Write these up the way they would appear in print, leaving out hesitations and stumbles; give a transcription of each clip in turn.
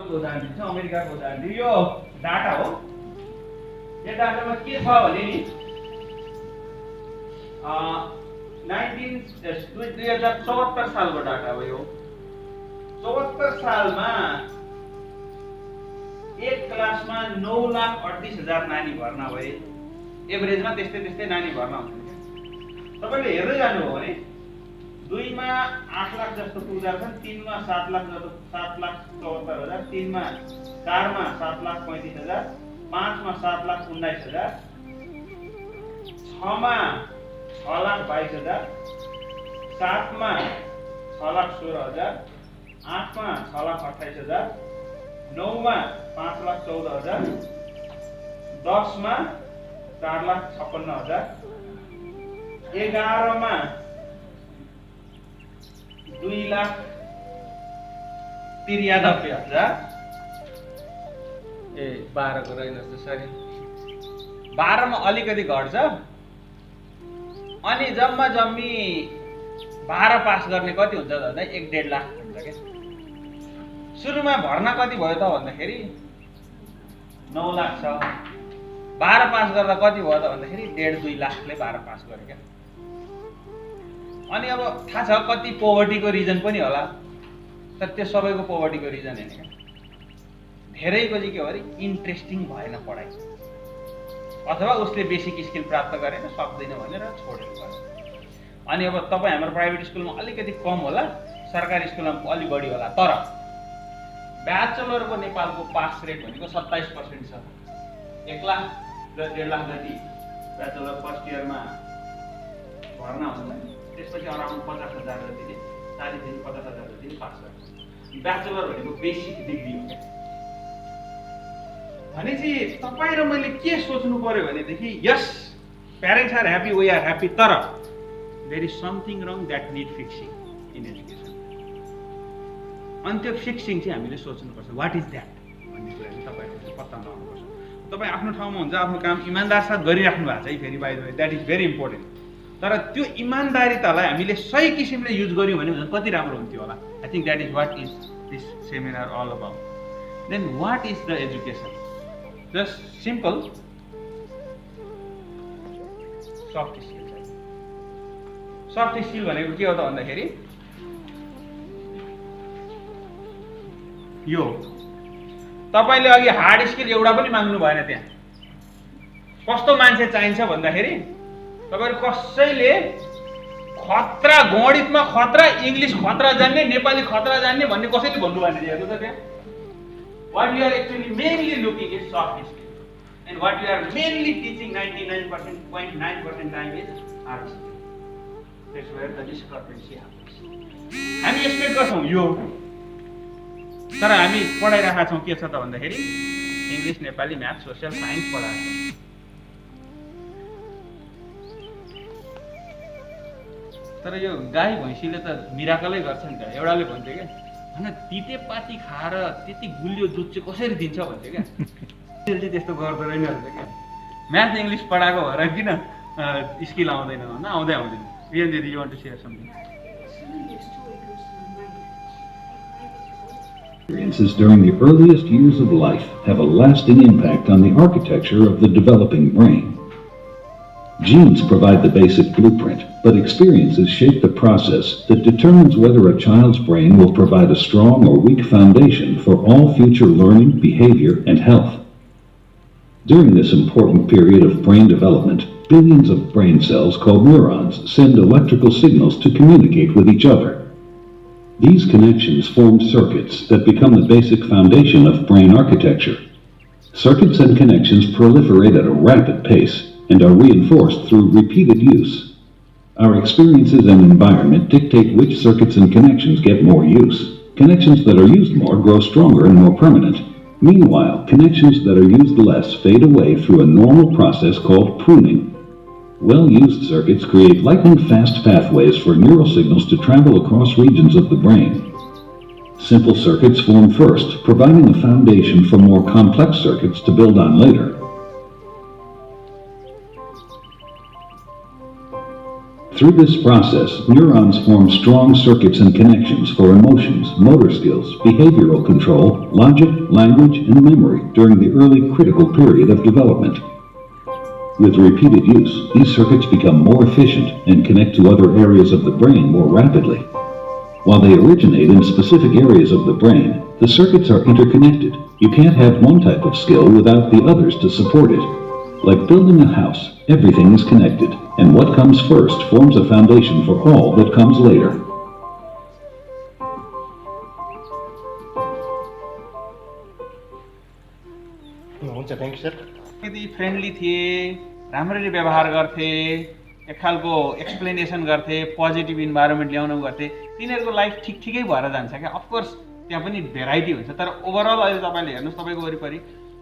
युरोपको उदाहरण दिन्छु, अमेरिकाको उदाहरण दिन्छु। यो डाटा हो। यो डाटामा के छ भने नि 2074 सालको डाटा हो यो। 74 सालमा एक क्लासमा 9,38,000 नानी भर्ना भए। एभरेजमा त्यस्तै नानी भर्ना हुन्थ्यो। तपाईले हेर्दै जानु हो भने 2 मा 8 लाख जस्तो पुग्दा छन्, 3 मा 7 लाख जस्तो 7,74,000, 3 मा 4 मा 7,35,000, 5 मा 7,19,000, 6 मा 6,22,000, 7 मा 6,16,000, 8 मा 6,28,000, 9 मा 5,14,000, 10 मा 4,56,000, 11 मा 2,93,000, 12 को रहेनस् सरी 12 मा अलिकति घट्छ। अनि जम्मा जम्मी 12 पास गर्ने कति हुन्छ भन्दा 1.5 लाख हुन्छ के। सुरुमा भर्ना कति भयो त भन्दाखेरि 9 लाख छ। 12 पास गर्दा कति भयो त भन्दाखेरि 1.5-2 लाखले 12 पास गरे क्या। अनि अब थाहा छ कति पोभर्टीको रिजन पनि होला, तर त्यो सबैको पोभर्टीको रिजन हैन क्या। धेरैको चाहिँ के हो भने इन्ट्रेस्टिङ भएन पढाइ, अथवा उसले बेसिक स्किल प्राप्त गरेन, सक्दैन भनेर छोडेर गयो। अनि अब तपाईँ हाम्रो प्राइभेट स्कुलमा अलिकति कम होला, सरकारी स्कुलमा अलि बढी होला, तर ब्याचलरको नेपालको पास रेट भनेको 27% छ। 1 लाख 1.5 लाख जति ब्याचलर फर्स्ट इयरमा भर्ना हुन्छ। त्यसपछि अराउन्ड 50,000 जतिले 40,000 50,000 जतिले पास गर्छ। ब्याचलर भनेको बेसिक डिग्री हो क्या। भनेपछि तपाईँ र मैले के सोच्नु पर्यो भनेदेखि yes parents are happy, we are happy, तर there is something wrong that need fixing in education. अनि त्यो फिक्सिङ चाहिँ हामीले सोच्नुपर्छ, वाट इज द्याट भन्ने कुरा चाहिँ तपाईँहरूले पत्ता लगाउनुपर्छ। तपाईँ आफ्नो ठाउँमा हुन्छ, आफ्नो काम इमान्दार साथ गरिराख्नु भएको छ है, फेरि by the way that is very important. तर त्यो इमान्दारितालाई हामीले सही किसिमले युज गर्यौँ भने कति राम्रो हुन्थ्यो होला। I think that is what is this seminar all about. Then what is the education? Just simple soft skill. Soft skill भनेको के हो त भन्दाखेरि यो तपाईले अघि हार्ड स्किल एउटा पनि माग्नु भएन। त्यहाँ कस्तो मान्छे चाहिन्छ भन्दाखेरि तपाईहरु कसैले खतरा गणितमा खतरा, इंग्लिश खतरा जान्ने, नेपाली खतरा जान्ने भन्ने कसैले भन्नु भएन। हेर्नु त त्यहाँ what you are actually mainly looking is soft skill, and what you are mainly teaching 99.9% time is hard skill. That's where the discrepancy happens. हामी एक्सपेक्ट गर्छौं यो, तर हामी पढाइराखेका छौं के छ त भन्दाखेरि English, Nepali, math, social science पढाएको छ। तर यो गाई भैँसीले त मिराकलै गर्छ नि त। एउटाले भन्थ्यो क्या, हैन तितेपाती खाएर त्यति गुलियो दुध चाहिँ कसरी दिन्छ भन्थ्यो क्या। त्यसले चाहिँ त्यस्तो गर्दो रहेन भन्छ क्या। म्याथ इंग्लिश पढाएको भएर किन स्किल आउँदैन भन्न आउँदैन। रियन दिदी, you want to share something? Experiences during the earliest years of life have a lasting impact on the architecture of the developing brain. Genes provide the basic blueprint, but experiences shape the process that determines whether a child's brain will provide a strong or weak foundation for all future learning, behavior, and health. During this important period of brain development, billions of brain cells called neurons send electrical signals to communicate with each other. These connections form circuits that become the basic foundation of brain architecture. Circuits and connections proliferate at a rapid pace and are reinforced through repeated use. Our experiences and environment dictate which circuits and connections get more use. Connections that are used more grow stronger and more permanent. Meanwhile, connections that are used less fade away through a normal process called pruning. Well-used circuits create lightning-fast pathways for neural signals to travel across regions of the brain. Simple circuits form first, providing a foundation for more complex circuits to build on later. Through this process, neurons form strong circuits and connections for emotions, motor skills, behavioral control, logic, language, and memory during the early critical period of development. With repeated use, these circuits become more efficient and connect to other areas of the brain more rapidly. While they originate in specific areas of the brain, the circuits are interconnected. You can't have one type of skill without the others to support it. Like building a house, everything is connected, and what comes first forms a foundation for all that comes later. हुन्छ thank you sir यदि friendly थिए, राम्ररी व्यवहार गर्थे, एक खालको explanation गर्थे, positive environment ल्याउनु गर्थे, तिनीहरूको लाइफ ठिकै भएर जान्छ क्या। अफकोर्स त्यहाँ पनि भेराइटी हुन्छ, तर ओभरअल अहिले तपाईँले हेर्नुहोस्, तपाईँको वरिपरि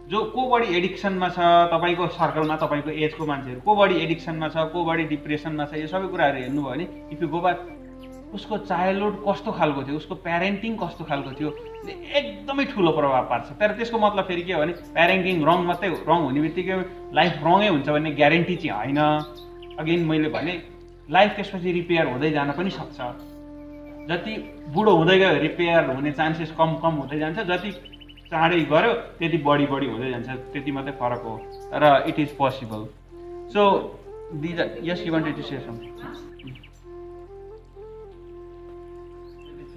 जो को बढी एडिक्सनमा छ, तपाईँको सर्कलमा तपाईँको एजको मान्छेहरू को बढी एडिक्सनमा छ, को बढी डिप्रेसनमा छ, यो सबै कुराहरू हेर्नुभयो भने इफ यु गो ब्याक, उसको चाइल्डहुड कस्तो खालको थियो, उसको प्यारेन्टिङ कस्तो खालको थियो, एकदमै ठुलो प्रभाव पार्छ। तर त्यसको मतलब फेरि के हो भने प्यारेन्टिङ रङ मात्रै, रङ हुने बित्तिकै लाइफ रङै हुन्छ भन्ने ग्यारेन्टी चाहिँ होइन। अगेन मैले भने लाइफ त्यसपछि रिपेयर हुँदै जान पनि सक्छ। जति बुढो हुँदै गयो रिपेयर हुने चान्सेस कम हुँदै जान्छ, जति चाँडै गऱ्यो त्यति बढी हुँदै जान्छ, त्यति मात्रै फरक हो, तर it is possible. So these yes you wanted to say something?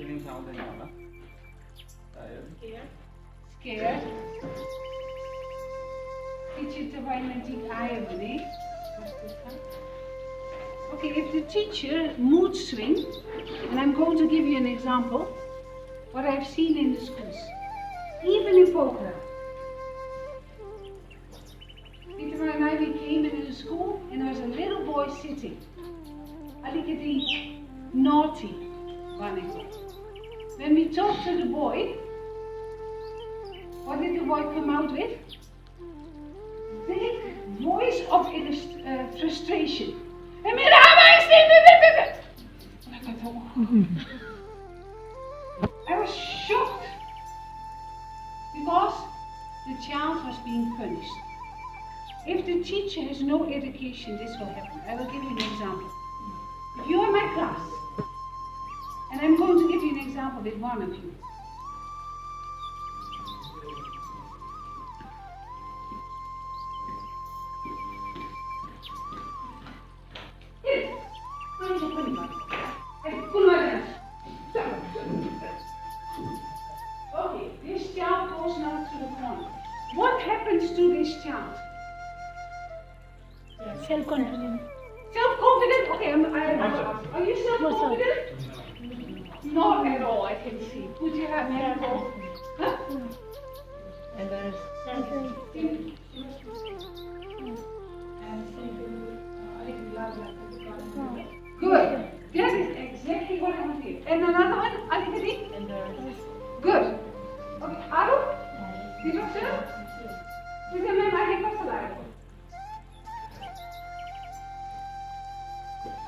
Feelings आउँदैन होला? Scared. Teacher तपाईँलाई जित आयो भने okay, if the teacher mood swing, and I'm going to give you an example, what I've seen in the schools, even in Poker. Peter and I, we came into the school and there was a little boy sitting. Alikati naughty, Vanika. When we talked to the boy, what did the boy come out with? Big voice of frustration. I mean, I was shocked because the child was being punished. If the teacher has no education, this will happen. I will give you an example. If you're in my class, and I'm going to give you an example with one of you. Okay, this child goes now to the corner. What happens to this child? Self-confident. Self-confident? Okay, are you self-confident? Not at all, I can see. Put your hand up. Huh? Good. That is exactly what I want to hear. And another one, Adhikari? Good. Okay, Aru? Did you say? Did you make my head alive?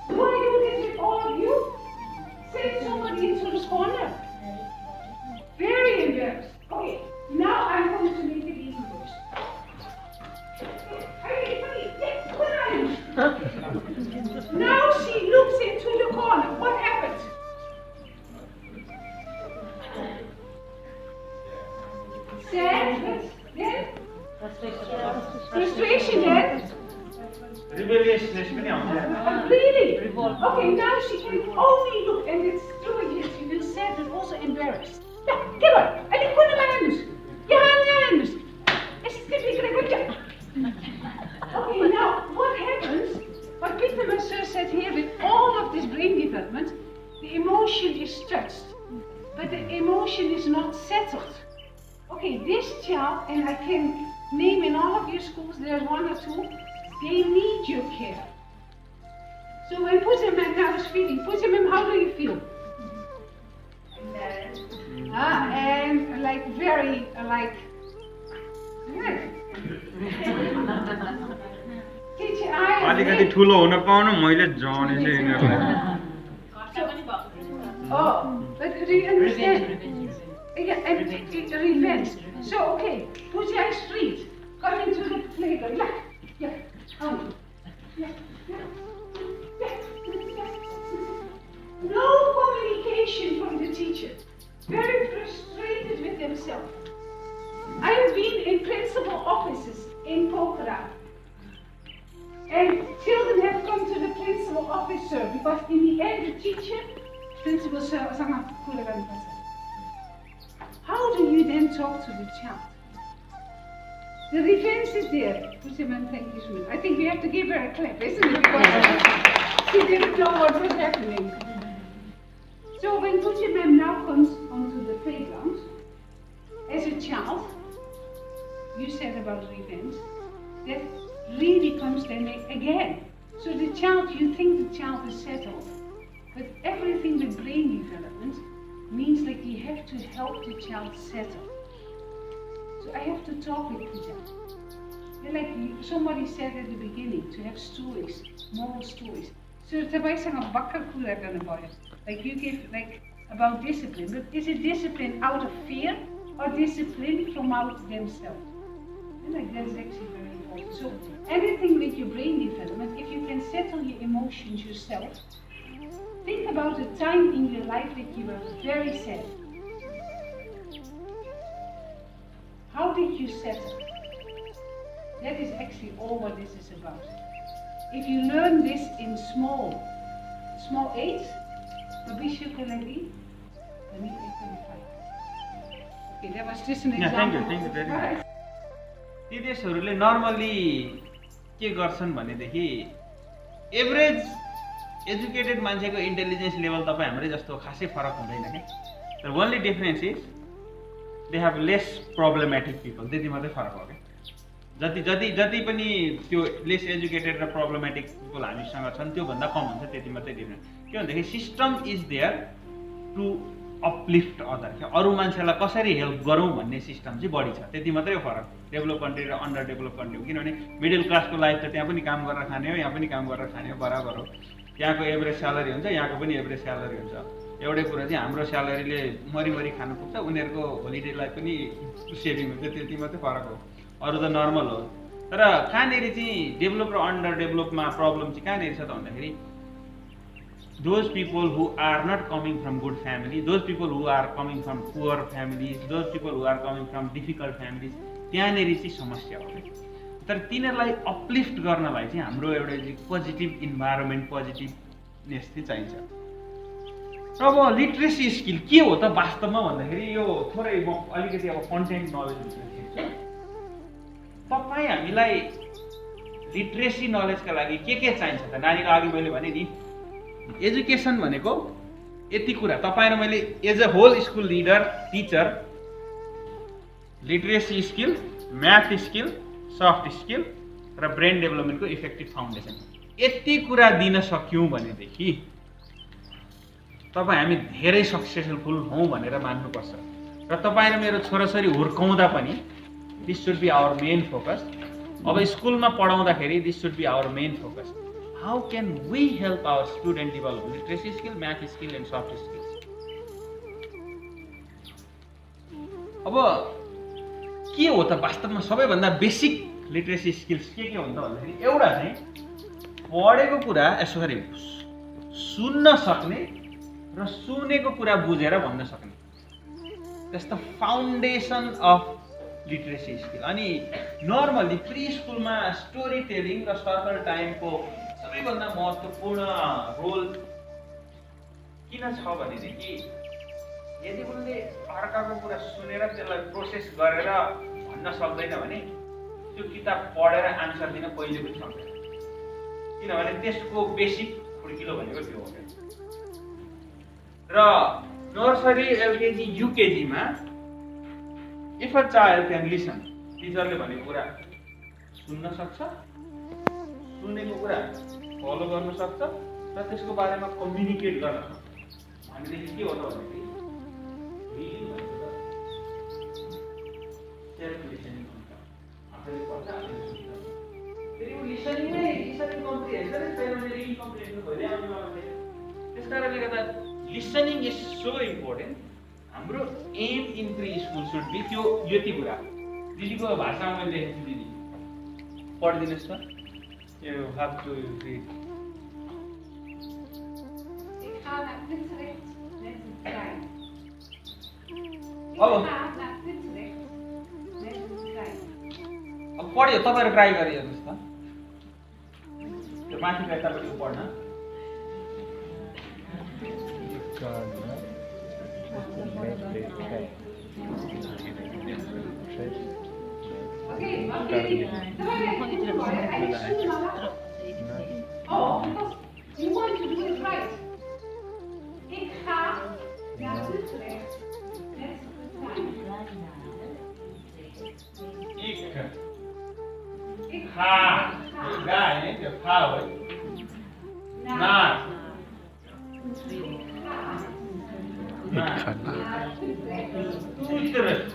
Do I do this with all of you? Send somebody into this corner. Very embarrassed. Okay, now I'm going to make it even worse. Now she looks into the corner. What happens? Sadness. Then? Frustration then? Rebelliousness पनि आउँछ। Really? Okay, now she can only look, and it's true, yes, she feels sad and also embarrassed. Yeah, come on. I think put my hands. Yeah, hands. Okay, now what happens? What Peter Mercer said here, with all of this brain development, the emotion is stretched, but the emotion is not settled. Okay, this child, and I can name in all of your schools, there's one or two, they need your care. So when Pusimem now is feeling, Pusimem, how do you feel? And like very, like, teacher, अलिकति ठुलो हुन पाउनु मैले जने चाहिँ यिनीहरूलाई। Oh, but do you understand? Yeah, and revenge. So, okay, Puja is street. Come into the playground. Yeah. Because in the end, the teacher, principalसँग कुरा गर्नुपर्छ. How do you then talk to the child? The defense is there. Pushman, thank you so much. I think we have to give her a clap, isn't it? Because she didn't know what was happening. So when Pushman now comes onto the playground, as a child, you said about revenge, that really comes then again. So the child, you think the child is settled, but everything with brain development means like you have to help the child settle. So I have to talk with Peter. Like somebody said at the beginning, to have stories, moral stories. So तपाईँसँग भर्खर कुरा गर्नुभयो. Like you give like about discipline, but is it discipline out of fear or discipline from out themselves? And like that's actually very important. So anything with your brain development, if you can settle your emotions yourself, think about a time in your life that you were very sad. How did you settle? That is actually all what this is about. If you learn this in small age, भविष्यको लागि हामी एकदम fine. Okay, that was just an example. Thank you very much. ती देशहरूले normally के गर्छन् भनेदेखि average educated मान्छेको इन्टेलिजेन्स लेभल तपाईँ हाम्रै जस्तो खासै फरक हुँदैन नि. तर only difference is they have lace problematic people. त्यति मात्रै फरक हो क्या. जति पनि त्यो लेस एजुकेटेड र प्रब्लमेटिक पिपल हामीसँग छन् त्योभन्दा कम हुन्छ. त्यति मात्रै डिफरेन्स. के भन्दाखेरि system is there to uplift other. अरू मान्छेलाई कसरी हेल्प गरौँ भन्ने सिस्टम चाहिँ बढी छ. त्यति मात्रै फरक डेभलप कन्ट्री र अन्डर डेभलप कन्ट्री हो. किनभने मिडल क्लासको लाइफ त त्यहाँ पनि काम गरेर खाने हो, यहाँ पनि काम गरेर खाने हो, बराबर हो. त्यहाँको एभरेज स्यालेरी हुन्छ, यहाँको पनि एभरेज स्यालेरी हुन्छ. एउटै कुरा चाहिँ हाम्रो स्यालेरीले मरिमरि खानु पुग्छ, उनीहरूको होलिडेलाई पनि सेभिङ हुन्छ. त्यति मात्रै फरक हो. अरू त नर्मल हो. तर कहाँनिर चाहिँ डेभलप र अन्डर डेभलपमा प्रब्लम चाहिँ कहाँनिर छ त भन्दाखेरि those people who are not coming from good family, those people who are coming from poor families, those people who are coming from difficult families, त्यहाँनिर चाहिँ समस्या हो. तर तिनीहरूलाई अपलिफ्ट गर्नलाई चाहिँ हाम्रो एउटा पोजिटिभ इन्भाइरोमेन्ट, पोजिटिभनेस चाहिँ चाहिन्छ. र अब लिट्रेसी स्किल के हो त वास्तवमा भन्दाखेरि यो थोरै म अलिकति अब कन्टेन्ट नलेज हुन्छ. तपाईँ हामीलाई लिट्रेसी नलेजका लागि के चाहिन्छ त? नानीको अघि मैले भने नि एजुकेसन भनेको यति कुरा. तपाईँ र मैले as a whole school leader, teacher, literacy skill, math skill, soft skill र ब्रेन डेभलपमेन्टको इफेक्टिभ फाउन्डेसन यति कुरा दिन सक्यौँ भनेदेखि तपाईँ हामी धेरै सक्सेसफुल हौँ भनेर मान्नुपर्छ. र तपाईँ र मेरो छोराछोरी हुर्काउँदा पनि this should be our main focus. अब स्कुलमा पढाउँदाखेरि this should be our main focus. How can we help our student develop literacy skill, math skill and soft skills? अब के हो त वास्तवमा सबैभन्दा बेसिक लिटरेसी स्किल्स के हुन्छ भन्दाखेरि एउटा चाहिँ पढेको कुरा सुन्न सक्ने र सुनेको कुरा बुझेर भन्न सक्ने. That's the foundation of literacy skill. अनि नर्मली प्री स्कुलमा स्टोरी टेलिङ र सर्कल टाइमको सबैभन्दा महत्त्वपूर्ण रोल किन छ भनेदेखि यदि उनले अर्काको कुरा सुनेर त्यसलाई प्रोसेस गरेर भन्न सक्दैन भने त्यो किताब पढेर आन्सर दिन कहिले पनि सक्दैन. किनभने त्यसको बेसिक खुड्किलो भनेको त्यो हो. र नर्सरी, एलकेजी, युकेजीमा if a child can listen, टिचरले भनेको कुरा सुन्न सक्छ, सुनेको कुरा फलो गर्न सक्छ र त्यसको बारेमा कम्युनिकेट गर्न सक्छ भनेदेखि के हो त भन्दाखेरि सेल्फ लिसनिङ हुन्छ. आफैले पढ्छ, आफैले सुन्छ. फेरि लिसनिङ नै लिसनिङ कम्प्रिहेन्सन नै छैन भने रिडिङ कम्प्रिहेन्सन भइले आउनुवाला छैन. त्यसकारणले गर्दा लिसनिङ इज सो इम्पोर्टेन्ट. हाम्रो aim in pre school should be त्यो यति कुरा. दिदीको भाषामा मैले लेखेको छु. दिदी पढिदिनुहोस् त. You have to read. अब पढ्यो तपाईँहरू ट्राई गरिहेर्नुहोस् त. त्यो माथिको यतापट्टि पढ्न Okay, oh, because you want to do it right. Ik ga naar Utrecht met de trein. Ik ga. Ga, hè? Je ga, hoor. Naar. Utrecht.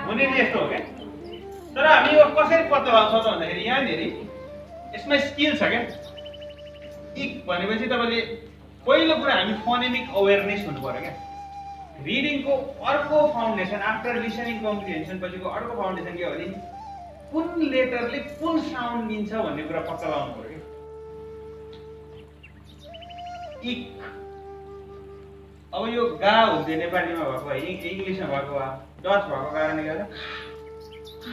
हुने यस्तो हो क्या तर हामी यो कसरी पत्ता लगाउँछौँ त भन्दाखेरि यहाँनिर यसमा स्किल छ क्या इक भनेपछि तपाईँले पहिलो कुरा हामी फोनेमिक अवेरनेस हुनु पर्यो क्या रिडिङको अर्को फाउन्डेसन आफ्टर लिसनिङ कम्प्रिहेन्सन पछिको अर्को फाउन्डेसन के हो भने कुन लेटरले कुन साउन्ड दिन्छ भन्ने कुरा पत्ता लगाउनु पर्यो क्या इक अब यो गा हुन्थ्यो नेपालीमा भएको है इङ्ग्लिसमा भएको वा डच भएको कारणले गर्दा ख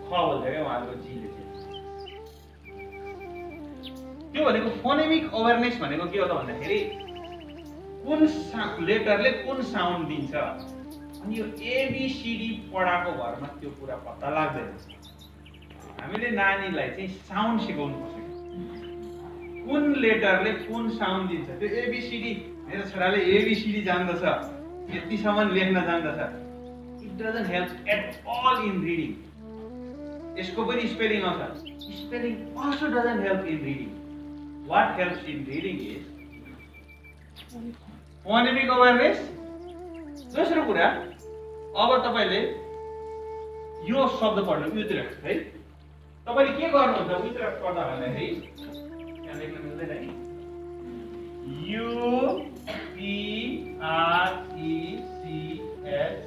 बोल्थ्यो क्या उहाँहरूको जीले त्यो भनेको फोनेमिक अवेरनेस भनेको के हो त भन्दाखेरि कुन लेटरले कुन साउन्ड दिन्छ अनि यो एबिसिडी पढाको भरमा त्यो कुरा पत्ता लाग्दैन हामीले नानीलाई चाहिँ साउन्ड सिकाउनु पर्छ कुन लेटरले कुन साउन्ड दिन्छ त्यो एबिसिडी मेरो छोराले एबिसिडी जान्दछ यतिसम्म लेख्न जान्दछ it doesn't help at all in reading यसको पनि स्पेलिङ आउँछ spelling also doesn't help in reading what helps in reading is phonemic awareness दोस्रो कुरा अब तपाईले यो शब्द पढ्नु युट्रेक्ट है तपाईले के गर्नुहुन्छ युट्रेक्ट पढ्दा भन्दाखेरि यहाँ लेख्न मिल्दैन है U P R E C H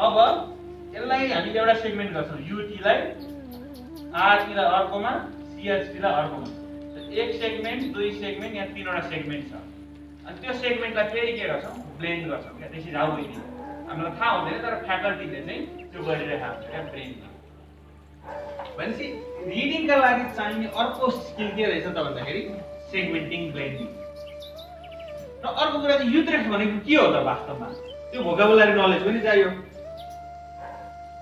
अब यसलाई हामीले एउटा सेगमेन्ट गर्छौं युटी लाई आर टी लाई अर्कोमा सीएचटी लाई अर्कोमा एक सेगमेन्ट दुई सेगमेन्ट या तीनवटा सेगमेन्ट छ अनि त्यो सेगमेन्टलाई फेरि के गर्छौं ब्लेन्ड गर्छौं क्या त्यसै जाऊ होइन हामीलाई थाहा हुँदैन तर फ्याकल्टीले चाहिँ त्यो गरिरहेको हुन्छ क्या ब्रेन्ड भनेपछि रिडिङका लागि चाहिने अर्को स्किल के रहेछ त भन्दाखेरि सेगमेन्टिङ ब्लेन्डिङ र अर्को कुरा चाहिँ युट्रेक्ट भनेको के हो त वास्तवमा त्यो भोकाबुलरी नलेज पनि चाहियो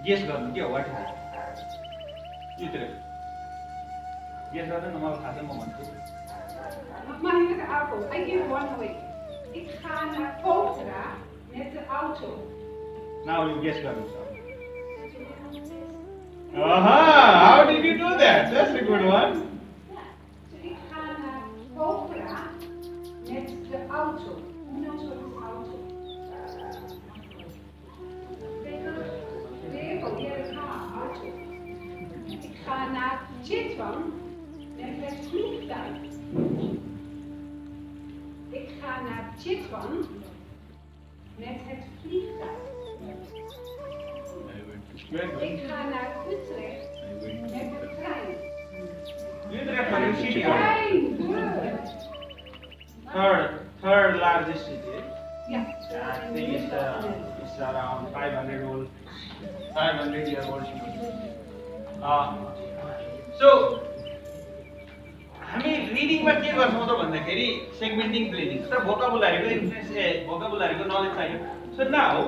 गेस गर्नु के हो what is Utrecht Yes, I don't know how to moment. Maar hier de auto. I give one away. Ik ga naar Opera met de auto. Now you guess what it is. Aha! How did you do that? That's a good one. Ik ga naar Opera met de auto. Hoe noemt ze de auto? Auto. Ik ga naar Chitwan. Met het vliegtuig. Ik ga naar Chitwan met het vliegtuig. Ik ga naar Utrecht met de trein. Utrecht van uw city. Trein. Third largest city. Yeah. I think it's around 500 year old city. So हामी रिडिङमा के गर्छौं त भन्दाखेरि सेगमेन्टिङ blending तर भोकाबुलरीको knowledge चाहियो so now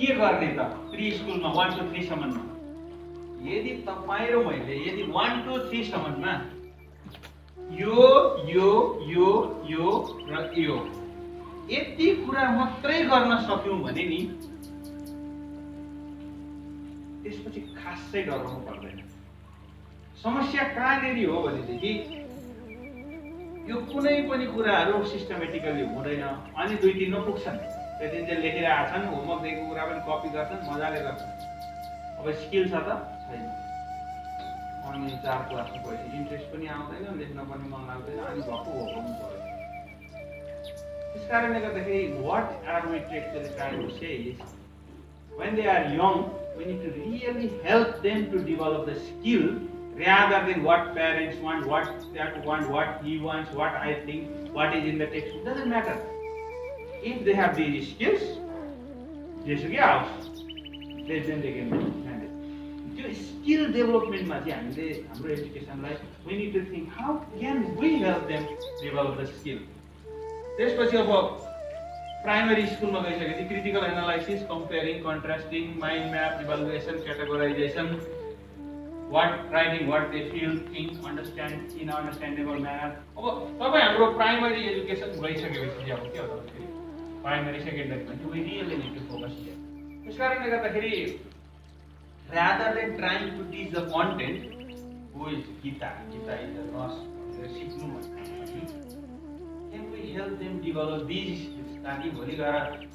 के गर्ने त प्री स्कुलमा 1 to 3 सम्ममा यदि तपाई र मैले यदि 1 to 3 सम्ममा यो र यो यति कुरा मात्रै गर्न सक्यौं भने नि त्यसपछि खासै डराउनु पर्दैन समस्या कहाँनेरि हो भनेदेखि यो कुनै पनि कुराहरू सिस्टमेटिकली हुँदैन अनि दुई तीनमा पुग्छन् त्यतिन्जेल लेखिरहेका छन् होमवर्क दिएको कुरा पनि कपी गर्छन् मजाले गर्छन् अब स्किल छ त छैन अनि 4 क्लासको भएपछि इन्ट्रेस्ट पनि आउँदैन लेख्न पनि मन लाग्दैन अनि भक्कु होकाउनु पर्यो त्यसकारणले गर्दाखेरि व्हाट आर वी ट्रेक्चुअली trying to say is when they are young, we need to really help them to develop the skill rather than what parents want, what that want, what he wants, what I think, what is in the textbook. Doesn't matter. If they have these skills, they should get out. Then they can handle. त्यो skill डेभलपमेन्टमा चाहिँ हामीले हाम्रो एजुकेसनलाई we need to think how can we help them develop the skill. त्यसपछि अब primary स्कुलमा गइसकेपछि critical analysis, comparing, contrasting, mind map, evaluation, categorisation, what writing, what they feel, think, understand in understandable manner. अब तपाईँ हाम्रो primary education गइसकेपछि अब के हो त प्राइमरी सेकेन्डरीमा चाहिँ we really need to focus here. त्यस कारणले गर्दाखेरि rather than trying to teach the content, who is Gita is the nurse, सिक्नु भन्दाखेरि can we help them develop these skills ताकि भोलि गएर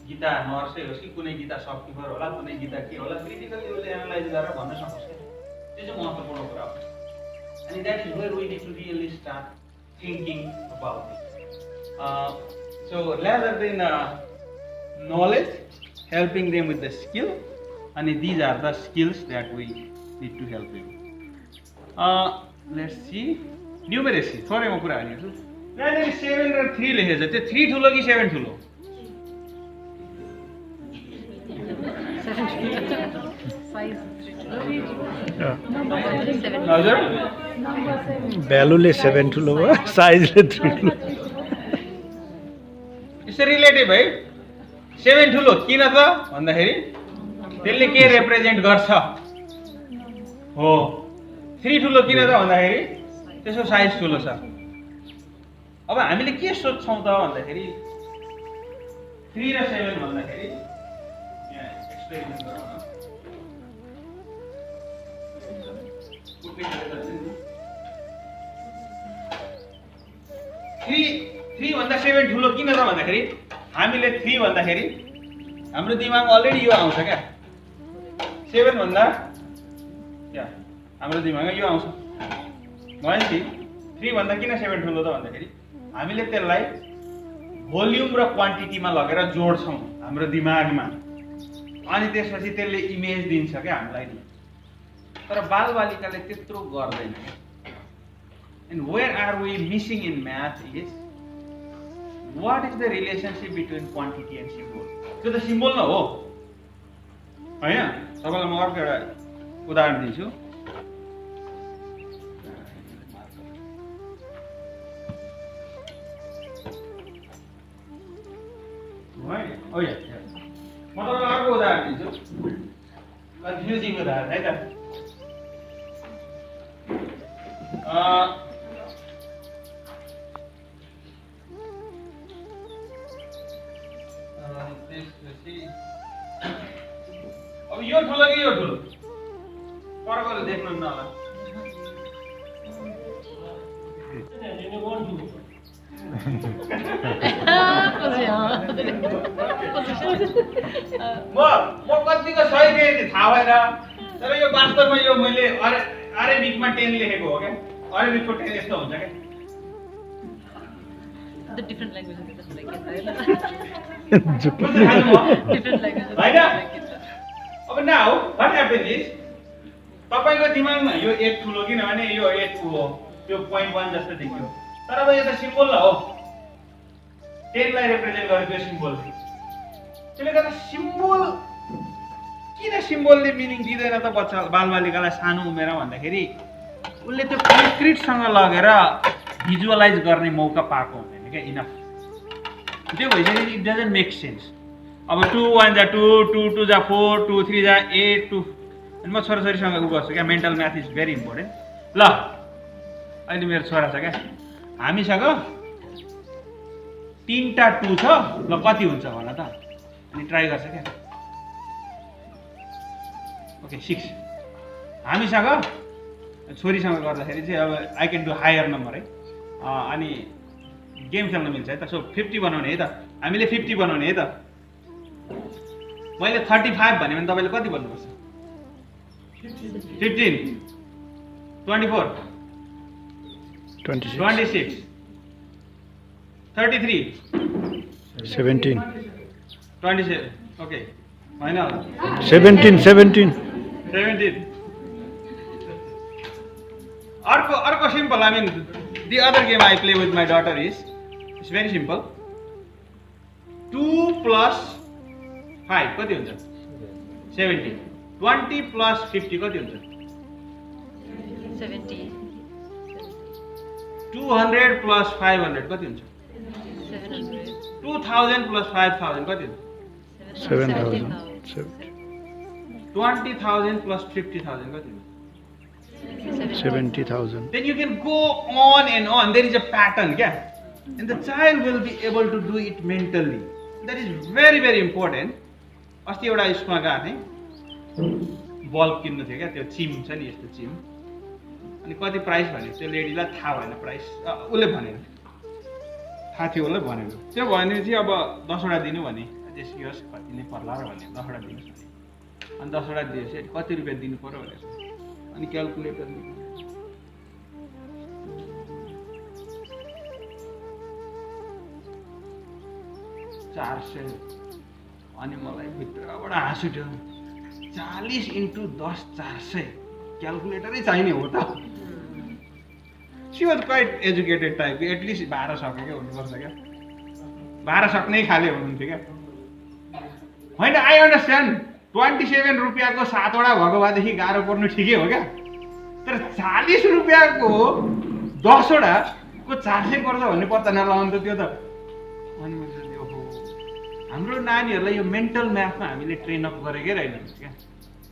गीता नर्सै होस् कि कुनै गीता सपकिपर होला, कुनै गीता के होला, क्रिटिकली उसले एनालाइज गरेर भन्न सकोस्। त्यो चाहिँ महत्त्वपूर्ण कुरा हो। And that is where we need to really start thinking about it. So rather than knowledge, helping them with the skill, and these are the skills that we need to help them. Let's see. Numeracy. थोरै म कुरा हाल्छु। यहाँनिर 7 र 3 लेखेको छ। त्यो 3 ठुलो कि 7 ठुलो? 7 हजुर? भ्यालुले 7 ठुलो भयो, साइजले 3 ठुलो। It's relative है। 7 ठुलो किन त भन्दाखेरि त्यसले के रिप्रेजेन्ट गर्छ हो। 3 ठुलो किन त भन्दाखेरि त्यसको साइज ठुलो छ। अब हामीले के सोच्छौँ त भन्दाखेरि 3 र 7 भन्दाखेरि यहाँ एक्सपेरिमेन्ट गरौँ न। 3 भन्दा 7 ठुलो किन त भन्दाखेरि हामीले 3 भन्दाखेरि हाम्रो दिमागमा अलरेडी यो आउँछ क्या। 7 भन्दा क्या हाम्रो दिमागमा यो आउँछ। भनेपछि 3 भन्दा किन 7 ठुलो त भन्दाखेरि हामीले त्यसलाई भोल्युम र क्वान्टिटीमा लगेर जोड्छौँ हाम्रो दिमागमा, अनि त्यसपछि त्यसले इमेज दिन्छ क्या हामीलाई। तर बालबालिकाले त्यत्रो गर्दैन। And where are we missing in math is what is the relationship between quantity and symbol? त्यो त सिम्बल न हो हैन। तपाईलाई म अर्को एउटा उदाहरण दिन्छु। म तपाईलाई अर्को उदाहरण दिन्छु। कन्फ्युजिङ उदाहरण है त। अब यो ठुलो कि यो ठुलो परकोले देख्नु न होला। म कतिको सही दिएँ थाहा भएन, तर यो वास्तवमा यो मैले अरेबिकमा 10 लेखेको हो क्या। अरेबिकको 10 यस्तो हुन्छ क्या। The different languages doesn't like it. Different languages right like it. अब now what happens is तपाईको दिमागमा यो 8 ठुलो किनभने यो 8 हो, यो 0.1 जस्तो देखियो। तर अब यो त सिम्बल न हो। 10 लाई रिप्रेजेन्ट गरेको सिम्बल। त्यसले गर्दा सिम्बल किन सिम्बलले मिनिङ दिदैन त बच्चा बालबालिकालाई सानो उमेरमा भन्दाखेरि उसले त्यो कन्क्रिटसँग लगेर भिजुअलाइज गर्ने मौका पाएको हुँदैन क्या इनफ। त्यो भइसकेपछि इट डजन्ट मेक सेन्स। अब 2 1 जा 2 2 2 जा 4 2 3 जा 8 2 अनि म छोराछोरीसँग उ गर्छु क्या। Mental math is very important. ल अहिले मेरो छोरा छ क्या, हामीसँग 3टा 2 छ, ल कति हुन्छ भन त। अनि ट्राई गर्छ क्या। ओके 6। हामीसँग छोरीसँग गर्दाखेरि चाहिँ अब I can do higher number है। अनि गेम खेल्न मिल्छ है त। सो 50 बनाउने है त, हामीले 50 बनाउने है त। मैले 35 भने तपाईले कति भन्नुपर्छ? 15 24 26 33 17 27 ओके होइन होला 17. 17. अर्को simple. I mean, the other game I play with my daughter it's very simple. 2 plus 5 कति हुन्छ? 70. 20 plus 50 कति हुन्छ? 70. 200 plus 500 कति हुन्छ? 700. 2000 plus 5000 कति हुन्छ? 7,000. 20,000 plus 50,000 कति हुन्छ? 70,000. Then you can go on and on. There is a pattern, yeah? And the child will be able to do it mentally. That is very, very important. अस्ति एउटा स्कुलमा गएको थिएँ, बल्ब किन्नु थियो क्या, त्यो चिम छ नि यस्तो चिम, अनि कति प्राइस भनेको त्यो लेडीलाई थाहा भएन प्राइस, उसले भनेन, थाहा थियो उसले भनेन, त्यो भनेपछि अब 10वटा दिनु भने त्यसको होस् कति नै पर्ला र भने 10वटा दिनुहोस् भने, अनि 10वटा दिएपछि कति रुपियाँ दिनु पर्यो भनेर अनि क्यालकुलेटर 400 अनि मलाई भित्रबाट हाँस उठ्यो 40 into 10 400 क्यालकुलेटरै चाहिने हो त she was quite educated type at least 12 सकेकै हुनुपर्छ क्या 12 सक्नै खाले हुनुहुन्थ्यो क्या होइन आई अन्डरस्ट्यान्ड 27 रुपियाँको 7वटा भएको भएदेखि गाह्रो पर्नु ठिकै हो क्या तर 40 रुपियाँको 10वटा को 400 पर्छ भन्ने पत्ता नलाउनु त त्यो त अनि हाम्रो नानीहरूलाई यो मेन्टल म्याथमा हामीले ट्रेन अप गरेकै रहेनौँ क्या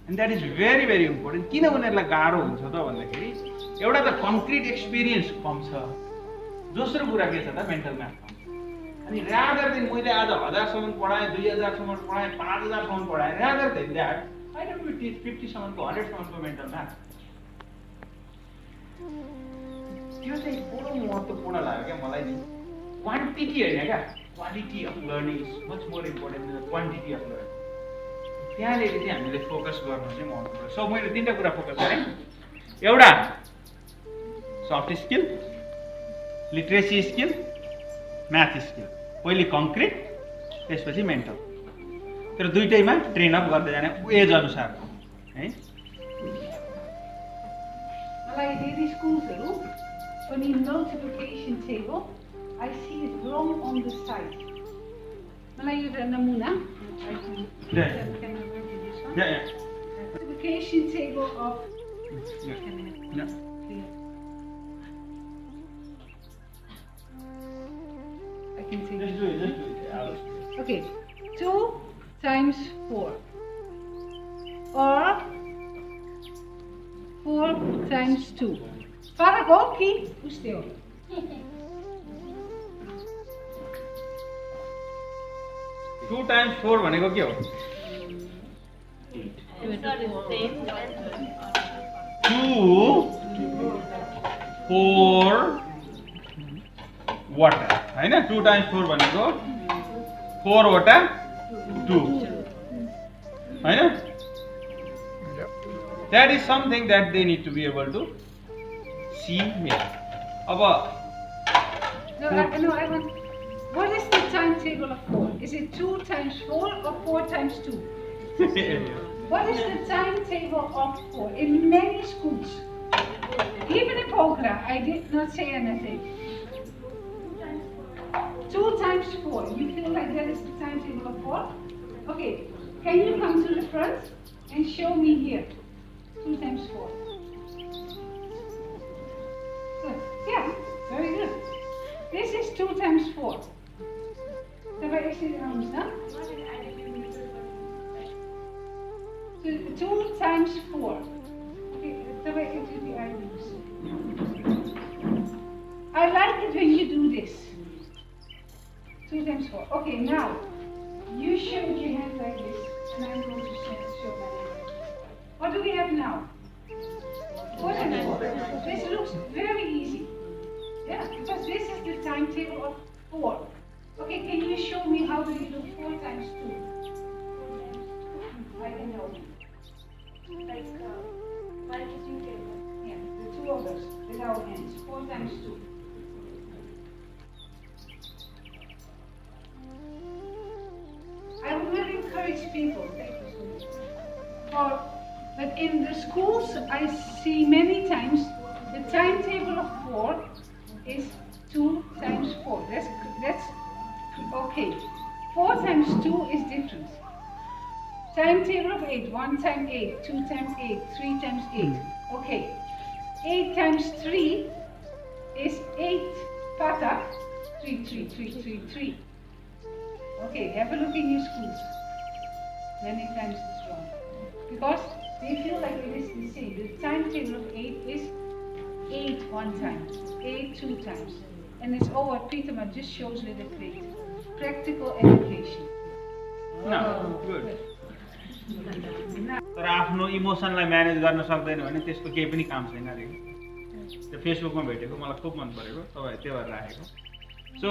and that is very very important किन उनीहरूलाई गाह्रो हुन्छ त भन्दाखेरि एउटा त कन्क्रिट एक्सपिरियन्स कम छ दोस्रो कुरा के छ त मेन्टल म्याथमा अनि रादर देन मैले आज 1000 सम्म पढाएँ 2000 सम्म पढाएँ 5000 सम्म पढाएँ rather than that I don't will teach 50 सम्मको 100 सम्मको मेन्टल म्याथ त्यो चाहिँ पुरो महत्त्वपूर्ण लाग्यो क्या मलाई नि क्वान्टिटी होइन क्या quality of learning is much more important then quantity of learning त्यहाँनिर चाहिँ हामीले फोकस गर्नु चाहिँ महत्त्वपूर्ण सो मैले 3टा कुरा फोकस गरेँ एउटा soft skill literacy skill math skill पहिले कङ्क्रिट त्यसपछि मेन्टल तर दुईटैमा ट्रेन अप गर्दै जाने एज अनुसार है मलाई धेरै स्कुल्सहरू पनि multiplication table I see it wrong on the side. मलाई एउटा नमुना can I work in this one? Yeah. Multiplication table of Yeah. I can see Just this. do it. Okay, 2 times 4 or 4 times 2. Fala aqui, os teus. 2 times 4 भनेको के हो 2 4 वटा हैन 2 times 4 भनेको 4 वटा 2 हैन that is something that they need to be able to see here अब No, I want. What is the timetable of 4? Is it 2 times 4 or 4 times 2? What is the timetable of 4? In many schools, even in Pogra, I did not say anything. 2 times 4. You feel like that is the timetable of 4? Okay. Can you come to the front and show me here? 2 times 4. Good. Yeah. Very good. This is 2 times 4. Dabei is dit anders dan? 2 times 4. Okay, dabei is it the items. I like it when you do this. 2 times 4. Okay, now you showed your hand like this, and I'm going to show my hand. What do we have now? 4 times 4. This looks very easy. Yeah, because this is the timetable of 4. Okay, can you show me how do you do 4 times 2? I don't know. Like multitude table. Yeah, the two of us with our hands. 4 times 2. I would really encourage people that But in the schools, I see many times the timetable of 4 is 2 times 4. That's okay. 4 times 2 is different. Timetable of 8, 1 times 8, 2 times 8, 3 times 8. Okay. 8 times 3 is 8 patak, 3, 3, 3, 3, 3. Okay, have a look in your schools. Many times it's wrong. Because they feel like it is the same. The timetable of 8 is 8 one time, 8 2 times. And it's all what Peterman just shows with the plate. Practical education. No, good. तर आफ्नो इमोसनलाई manage गर्न सक्दैन भने त्यसको केही पनि काम छैन अरे। त्यो फेसबुकमा भेटेको मलाई खुब मन परेको, तपाईहरु त्यो भएर राखेको। So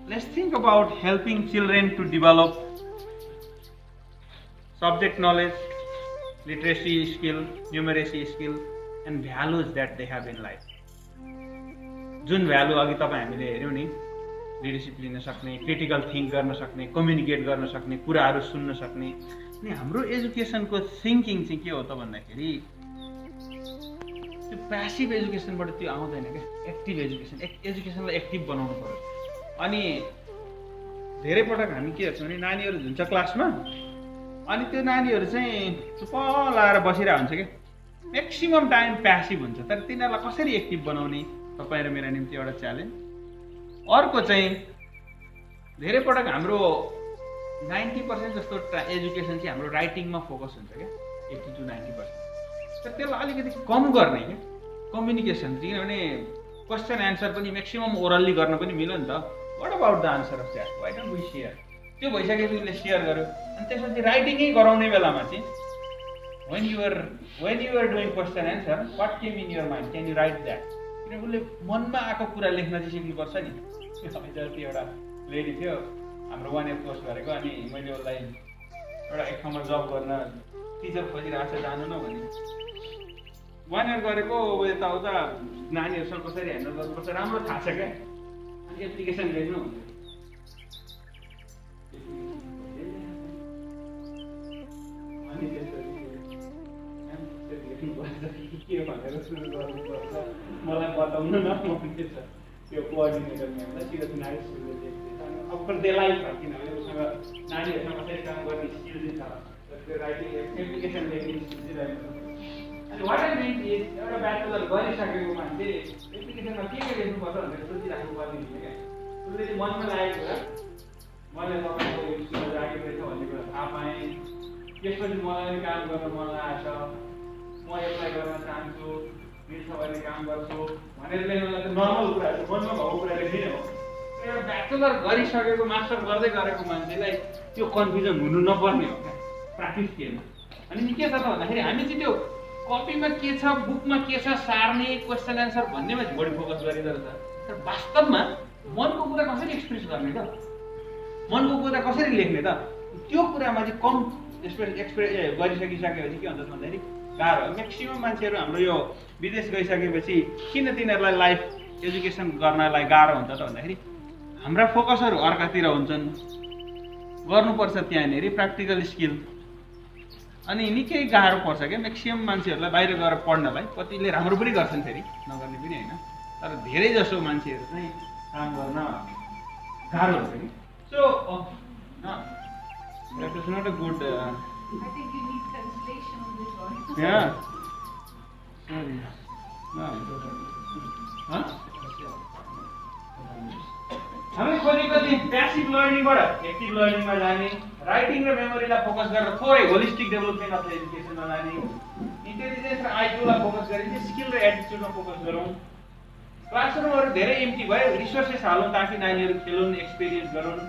let's think about helping children to develop subject knowledge, literacy skill, numeracy skill and values that they have in life. जुन भ्यालु अघि तपाई हामीले हेर्यौ नि, लिडरशिप लिन सक्ने, क्रिटिकल थिंक गर्न सक्ने, कम्युनिकेट गर्न सक्ने, कुराहरु सुन्न सक्ने, अनि हाम्रो एजुकेसनको थिंकिङ चाहिँ के हो त भन्दाखेरि त्यो प्यासिभ एजुकेसनबाट त्यो आउँदैन के, एक्टिभ एजुकेसन, एजुकेसनलाई एक्टिभ बनाउनु पर्यो। अनि धेरै पटक हामी के हेर्छौं भने नानीहरु हुन्छ क्लासमा अनि त्यो नानीहरु चाहिँ चुप लाएर बसिरहेको हुन्छ के, म्याक्सिमम टाइम प्यासिभ हुन्छ। तर तिनीहरुलाई कसरी एक्टिभ बनाउने तपाई र मेरो निम्ति एउटा च्यालेन्ज। अर्को चाहिँ धेरै पटक हाम्रो 90% जस्तो एजुकेसन चाहिँ हाम्रो राइटिङमा फोकस हुन्छ के, 80 to 90%। तर त्यसलाई अलिकति कम गर्ने के कम्युनिकेसन, किनभने क्वेशन एन्सर पनि म्याक्सिमम ओरली गर्न पनि मिल्यो नि त। What about the answer of that, why don't we share? त्यो भइसकेपछि उसले शेयर गर्यो अनि त्यसपछि राइटिङै गराउने बेलामा चाहिँ when you are doing question answer, what came in your mind, can you write that? किनभने उसले मनमा आएको कुरा लेख्न चाहिँ सिक्नुपर्छ नि। त्यो एउटा लेडी थियो हाम्रो 1 इयर कोर्स गरेको, अनि मैले उसलाई एउटा एक ठाउँमा जब गर्न टिचर खोजिरहेको छ जानु न भने 1 इयर गरेको यताउता नानीहरुसँग कसरी ह्यान्डल गर्नुपर्छ राम्रो थाहा छ क्या। अनि एप्लिकेसन लेख्नु हुन्छ अनि त्यसपछि के भनेर सुरु गर्नुपर्छ मलाई बताउनु न भन्ने छ त्यो कोअर्डिनेटर म्यामलाई। सिरियस नाइस अब फर दे लाइफ छ, किनभने उसँग नानीहरुसँग कसरी काम गर्ने स्किल चाहिँ छ, त्यो राइटिङ एप्लिकेसन लेख्ने स्किल चाहिँ रहेको छ। अनि वाट आई मिन इज एउटा ब्याचलर गरिसकेको मान्छे एप्लिकेसनमा के लेख्नुपर्छ भनेर सोचिराख्नु पर्ने हुन्छ क्या। उसले चाहिँ मनमा लागेको कुरा मैले तपाईँको यो स्कुल राखेको रहेछ भन्ने कुरा थाहा पाएँ, त्यसपछि मलाई काम गर्न मन लागेको छ, म एप्लाई गर्न चाहन्छु, मिल्छ भने काम गर्छु भनेर लेख्नुलाई त नर्मल कुरा हो, मनमा भएको कुरा लेख्ने हो। एउटा ब्याचलर गरिसकेको मास्टर गर्दै गरेको मान्छेलाई त्यो कन्फ्युजन हुनु नपर्ने हो क्या, प्र्याक्टिस केमा। अनि के छ त भन्दाखेरि हामी चाहिँ त्यो कपीमा के छ, बुकमा के छ सार्ने क्वेसन एन्सर भन्नेमा बढी फोकस गरिँदो रहेछ। तर वास्तवमा मनको कुरा कसरी एक्सप्रेस गर्ने त, मनको कुरा कसरी लेख्ने त, त्यो कुरामा चाहिँ कम एक्सप्रेस गरिसकिसकेपछि के हुन्छ भन्दाखेरि गाह्रो। म्याक्सिमम मान्छेहरू हाम्रो यो विदेश गइसकेपछि किन तिनीहरूलाई लाइफ एजुकेसन गर्नलाई गाह्रो हुन्छ त भन्दाखेरि हाम्रा फोकसहरू अर्कातिर हुन्छन्, गर्नुपर्छ त्यहाँनिर प्र्याक्टिकल स्किल। अनि निकै गाह्रो पर्छ क्या म्याक्सिमम मान्छेहरूलाई बाहिर गएर पढ्नलाई। कतिले राम्रो पनि गर्छन् फेरि, नगर्ने पनि होइन, तर धेरै जसो मान्छेहरू चाहिँ काम गर्न गाह्रो हुन्छ कि। So that is not a good I think you need translation on this one. yeah sorry no huh हामी कति प्यासिभ लर्निङबाट एक्टिभ लर्निङमा जाने, राइटिङ र मेमोरीलाई फोकस गरेर थोरै होलिस्टिक डेभलपमेन्ट अफ एजुकेसनमा जाने, इन्टेलिजेन्स र आइक्यूलाई फोकस गरेर चाहिँ स्किल र एटिट्युडमा फोकस गरौँ। क्लासरुमहरू धेरै एम्प्टी भयो, रिसोर्सेस हालौँ ताकि नानीहरू खेलुन्, एक्सपिरियन्स गरून्।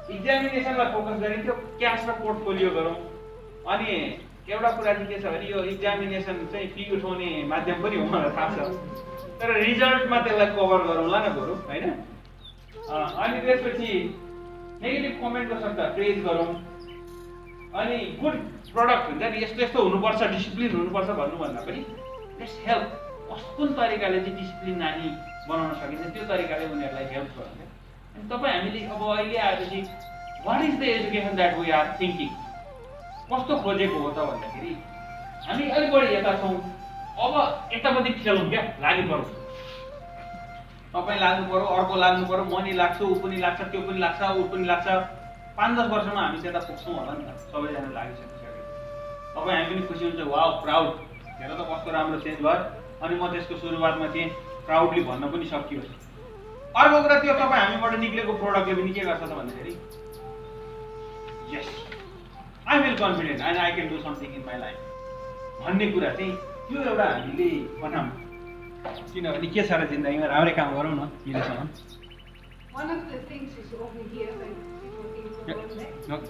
इक्जामिनेसनलाई फोकस गरिन्थ्यो, क्यास र पोर्टफोलियो गरौँ। अनि एउटा कुरा चाहिँ के छ भने यो इक्जामिनेसन चाहिँ फी उठाउने माध्यम पनि हो मलाई थाहा छ, तर रिजल्टमा त्यसलाई कभर गरौँला न बरु होइन। अनि त्यसपछि नेगेटिभ कमेन्टको सट्टा प्रेज गरौँ। अनि गुड प्रडक्ट हुन्छ नि, यस्तो यस्तो हुनुपर्छ, डिसिप्लिन हुनुपर्छ भन्नुभन्दा पनि लेट्स हेल्प, कुन तरिकाले चाहिँ डिसिप्लिन नानी बनाउन सकिन्छ त्यो तरिकाले उनीहरूलाई हेल्प गरौँ। अनि तपाईँ हामीले अब अहिले आएपछि what is the education that we are thinking, कस्तो खोजेको हो त भन्दाखेरि हामी अलिक बढी यता छौँ, अब यतापट्टि खेलौँ क्या, लाग्नु पर्यो। तपाईँ लाग्नु पर्यो, अर्को लाग्नु पर्यो, म नि लाग्छु, ऊ पनि लाग्छ, त्यो पनि लाग्छ, ऊ पनि लाग्छ। 5-10 वर्षमा हामी त्यता पुग्छौँ होला नि त, सबैजना लागिसकिसक्यो। तपाईँ हामी पनि खुसी हुन्छ, वाउ प्राउड, हेर त कस्तो राम्रो चेन्ज भयो। अनि म त्यसको सुरुवातमा थिएँ, प्राउडली भन्न पनि सकियोस्। अर्को कुरा त्यो तपाईँ हामीबाट निक्लेको प्रोडक्टले पनि के गर्छ त भन्दाखेरि yes I will confident and I can do something in my life भन्ने कुरा चाहिँ त्यो एउटा हामीले बनाऊँ। किनभने के छ र जिन्दगीमा राम्रै काम गरौँ न अहिलेसम्म। One of the things is over here when people think about that.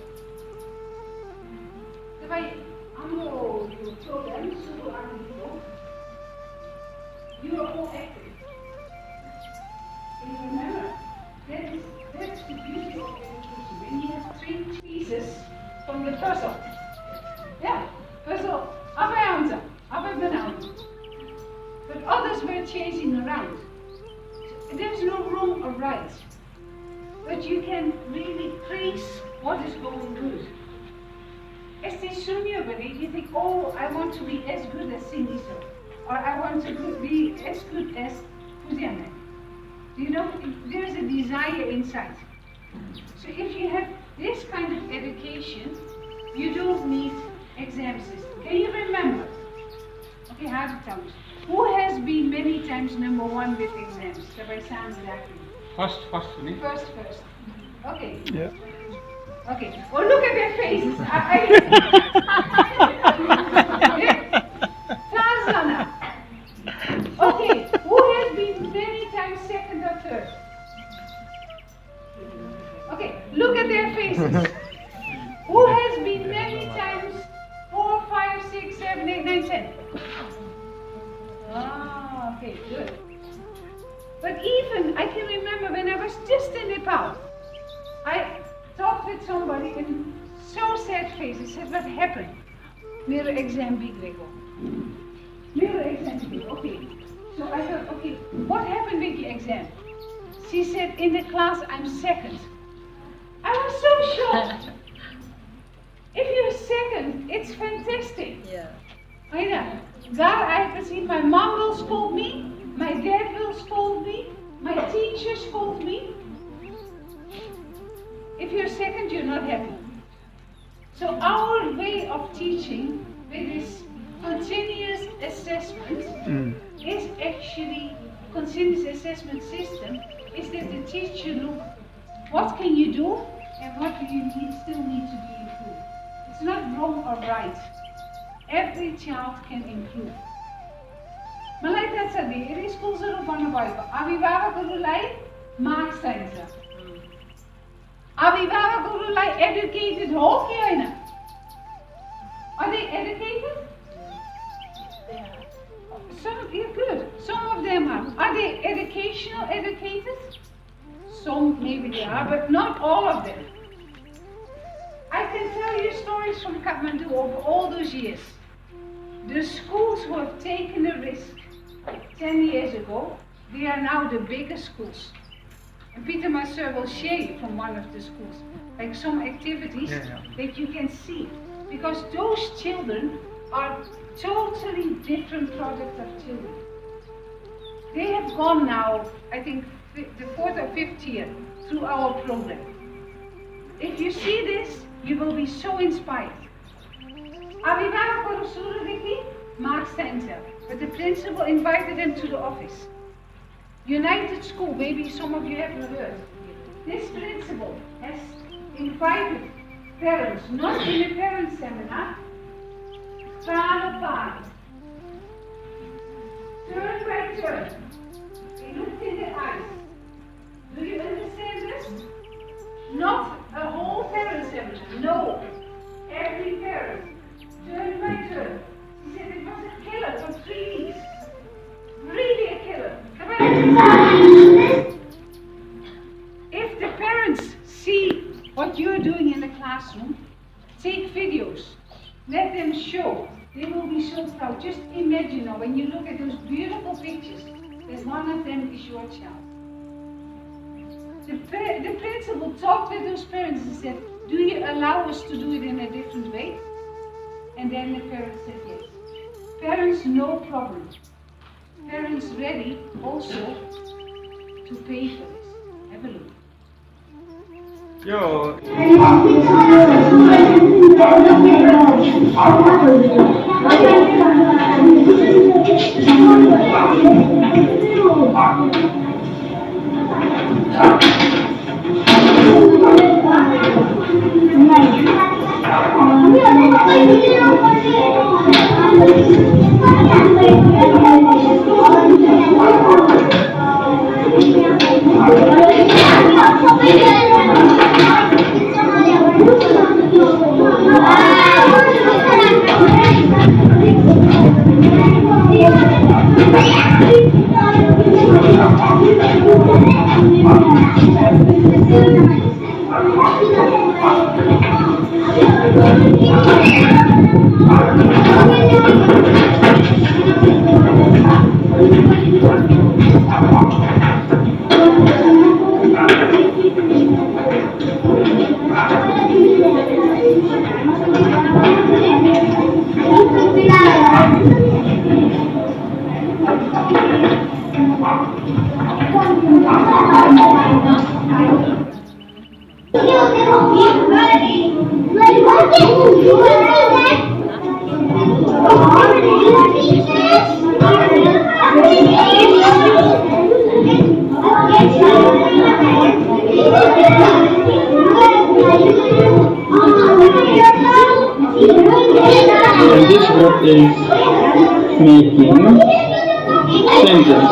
तपाईँ हाम्रो यो प्रोग्राम सुरु आएको you are all active. And remember, that's the beauty of education. When you have 3 pieces from the puzzle. Yeah, puzzle, apa answer, apa benar. But others were chasing around. There's no wrong or right. But you can really trace what is going good. As they Sunyo believe, you think, oh, I want to be as good as Cindy so. Or I want to be as good as Fuziana. You know, there's a desire inside. So if you have this kind of education, you don't need exam system. Can you remember? Okay, how to tell us. Who has been many times number 1 with exams? That sounds exactly. First. First. Okay. Yeah. Okay. Well, look at their faces. Tanzana. Okay. Who has been many times second or third? Okay. Look at their faces. Who has been many times 4, 5, 6, 7, 8, 9, 10? Ah, okay, good. But even I can remember when I was just in Nepal, I talked with somebody and so sad face. I said, what happened? मेरो exam बिग्रेको. मेरो exam बिग्रेको. Okay. So I thought, okay, what happened with the exam? She said, in the class I'm second. I was so shocked. If you're second, it's fantastic. Yeah. I know. God, I have seen my mom will scold me, my dad will scold me, my teacher scold me. If you're second, you're not happy. So our way of teaching with this continuous assessment is actually, continuous assessment system, is that the teacher look, what can you do and what do you still need to be improved. It's not wrong or right. Every child can improve. मलाई थाहा छ धेरै स्कुल्सहरू भन्नुभएको अभिभावकहरूलाई marks चाहिन्छ अभिभावकहरूलाई educated हो कि होइन Are they educated? Some are good. Some of them are. Are they educational educated? Some maybe they are, but not all of them. I can tell you stories from Kathmandu over all those years. The schools who have taken a risk 10 years ago, they are now the biggest schools. And Peter Masseur will share you from one of the schools, like some activities that you can see. Because those children are totally different products of children. They have gone now, I think, the 4th or 5th year through our program. If you see this, you will be so inspired. Avivavakuru Surudiki, Mark Center, but the principal invited them to the office. United School, maybe some of you have heard. This principal has invited parents, not in a parent seminar, turn apart, turn by turn, they looked in the eyes. Do you understand this? Not a whole parent seminar, no. Every parent, turn by turn. He said it was a killer for 3 weeks. Really a killer. If the parents see what you're doing in the classroom, take videos, let them show. They will be so proud. Just imagine now, when you look at those beautiful pictures, that one of them is your child. The principal talked with those parents and said, do you allow us to do it in a different way? And then the parents said yes. Parents, no problem. Parents ready also to pay for this. Have a look. यो And this group is making sentences.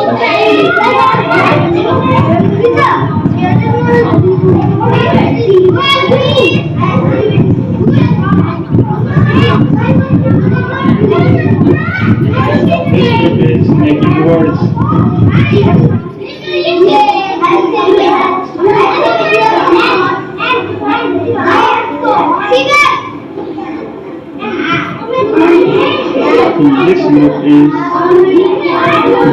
This group is making words. This group is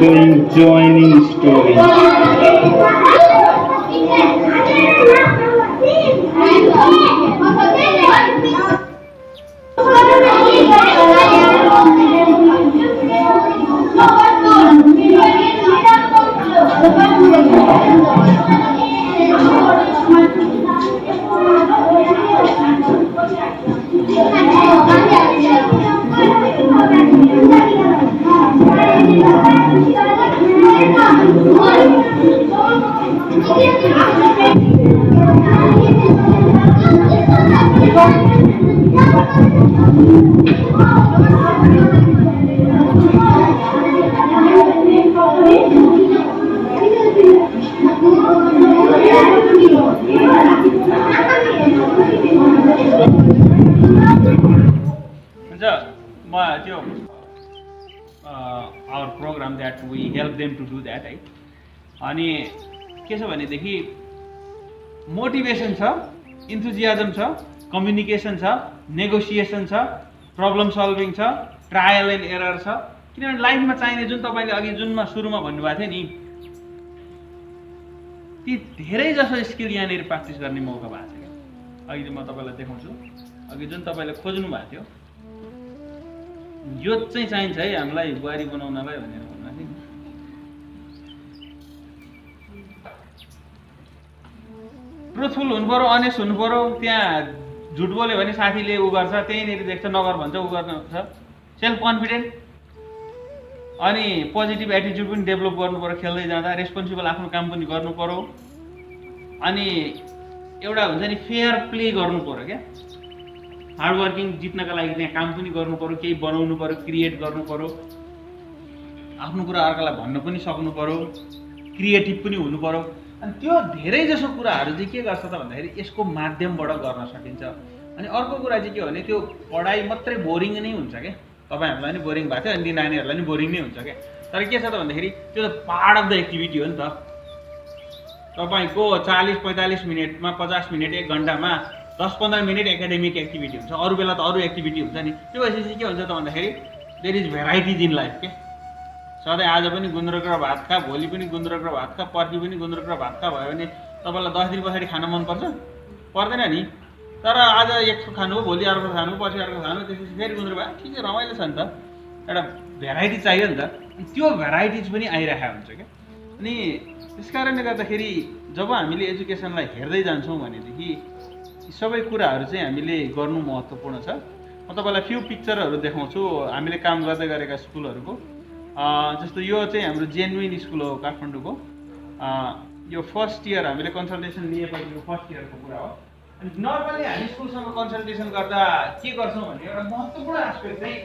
doing joining stories. our program that we help them to do that है अनि के छ भनेदेखि motivation छ, enthusiasm छ, communication छ, negotiation छ, प्रब्लम सल्भिङ छ, ट्रायल एन्ड एरर छ। किनभने लाइफमा चाहिने जुन तपाईले अघि जुनमा सुरुमा भन्नुभएको थियो नि ती धेरै जसो स्किल यहाँनिर प्र्याक्टिस गर्ने मौका भएको छ क्या। अघि म तपाईलाई देखाउँछु, अघि जुन तपाईले खोज्नु भएको थियो यो चाहिँ चाहिन्छ है हामीलाई बुहारी बनाउनलाई भनेर भन्नुभएको थियो। ट्रुथफुल हुनु पर्यो, अनेस्ट हुनु पर्यो। त्यहाँ झुट बोल्यो भने साथीले उ गर्छ, त्यहीँनिर देख्छ नगर भन्छ उ गर्न छ। सेल्फ कन्फिडेन्ट अनि पोजिटिभ एटिट्युड पनि डेभलप गर्नु पर्यो खेल्दै जाँदा। रेस्पोन्सिबल आफ्नो काम पनि गर्नु पर्यो अनि एउटा हुन्छ नि फेयर प्ले गर्नु पर्यो क्या। हार्ड वर्किङ जित्नका लागि त्यहाँ काम पनि गर्नु पर्यो, केही बनाउनु पर्यो, क्रिएट गर्नु पर्यो, आफ्नो कुरा अर्कालाई भन्न पनि सक्नु पर्यो, क्रिएटिभ पनि हुनु पर्यो। अनि त्यो धेरै जसो कुराहरू चाहिँ के गर्छ त भन्दाखेरि यसको माध्यमबाट गर्न सकिन्छ। अनि अर्को कुरा चाहिँ के हो भने त्यो पढाइ मात्रै बोरिङ नै हुन्छ क्या। तपाईहरुलाई नि बोरिङ भएको थियो अनि नानीहरूलाई नि बोरिङ नै हुन्छ क्या। तर के छ त भन्दाखेरि त्यो त पार्ट अफ द एक्टिभिटी हो नि त। तपाईको 40-45 मिनेटमा 50 मिनेट 1 घण्टामा 10-15 मिनेट एकाडेमिक एक्टिभिटी हुन्छ, अरू बेला त अरू एक्टिभिटी हुन्छ नि। त्यो भएपछि के हुन्छ त भन्दाखेरि there is varieties in life के। सधैँ आज पनि गुन्द्रुक र भात खा, भोलि पनि गुन्द्रुक र भात खा, पर्सि पनि गुन्द्रुक र भात खा भयो भने तपाईलाई 10 दिन पछाडि खान मन पर्छ? पर्दैन नि। तर आज एक खानु भोलि अर्को खानु पछि अर्को खानु त्यसपछि फेरि गुन्द्रुक भयो ठिकै रमाइलो छ नि त एउटा भेराइटी चाहियो नि त त्यो भेराइटिज पनि आइरहेको हुन्छ क्या अनि त्यस कारणले गर्दाखेरि जब हामीले एजुकेसनलाई हेर्दै जान्छौँ भनेदेखि यी सबै कुराहरू चाहिँ हामीले गर्नु महत्त्वपूर्ण छ म तपाईँलाई फ्यु पिक्चरहरू देखाउँछु हामीले काम गर्दै गरेका स्कुलहरूको जस्तो यो चाहिँ हाम्रो जेन्युइन स्कुल हो काठमाडौँको यो फर्स्ट इयर हामीले कन्सल्टेसन लिएपछि फर्स्ट इयरको कुरा हो अनि नर्मली हामी स्कुलसँग कन्सल्टेसन गर्दा के गर्छौँ भने एउटा महत्त्वपूर्ण एस्पेक्ट चाहिँ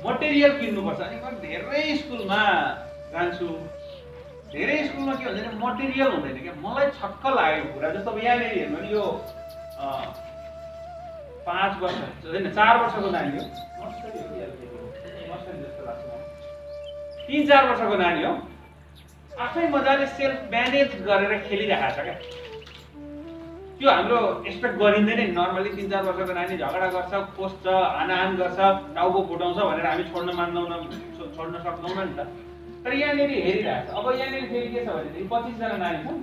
मटेरियल किन्नुपर्छ अनि म धेरै स्कुलमा जान्छु धेरै स्कुलमा के हुन्छ भने मटेरियल हुँदैन क्या मलाई छक्क लागेको कुरा जस्तो अब यहाँनिर हेर्नु भने यो 5 वर्ष होइन 4 वर्षको नानी हो 3-4 वर्षको नानी हो आफै मजाले सेल्फ म्यानेज गरेर खेलिरहेको छ क्या त्यो हाम्रो एक्सपेक्ट गरिँदैन नि नर्मली 3-4 वर्षको नानी झगडा गर्छ कोस्छ हानाहान गर्छ टाउको फुटाउँछ भनेर हामी छोड्न सक्दैनौँ नि त तर यहाँनिर हेरिरहेको छ अब यहाँनिर फेरि के छ भनेदेखि 25 जना नानी छन्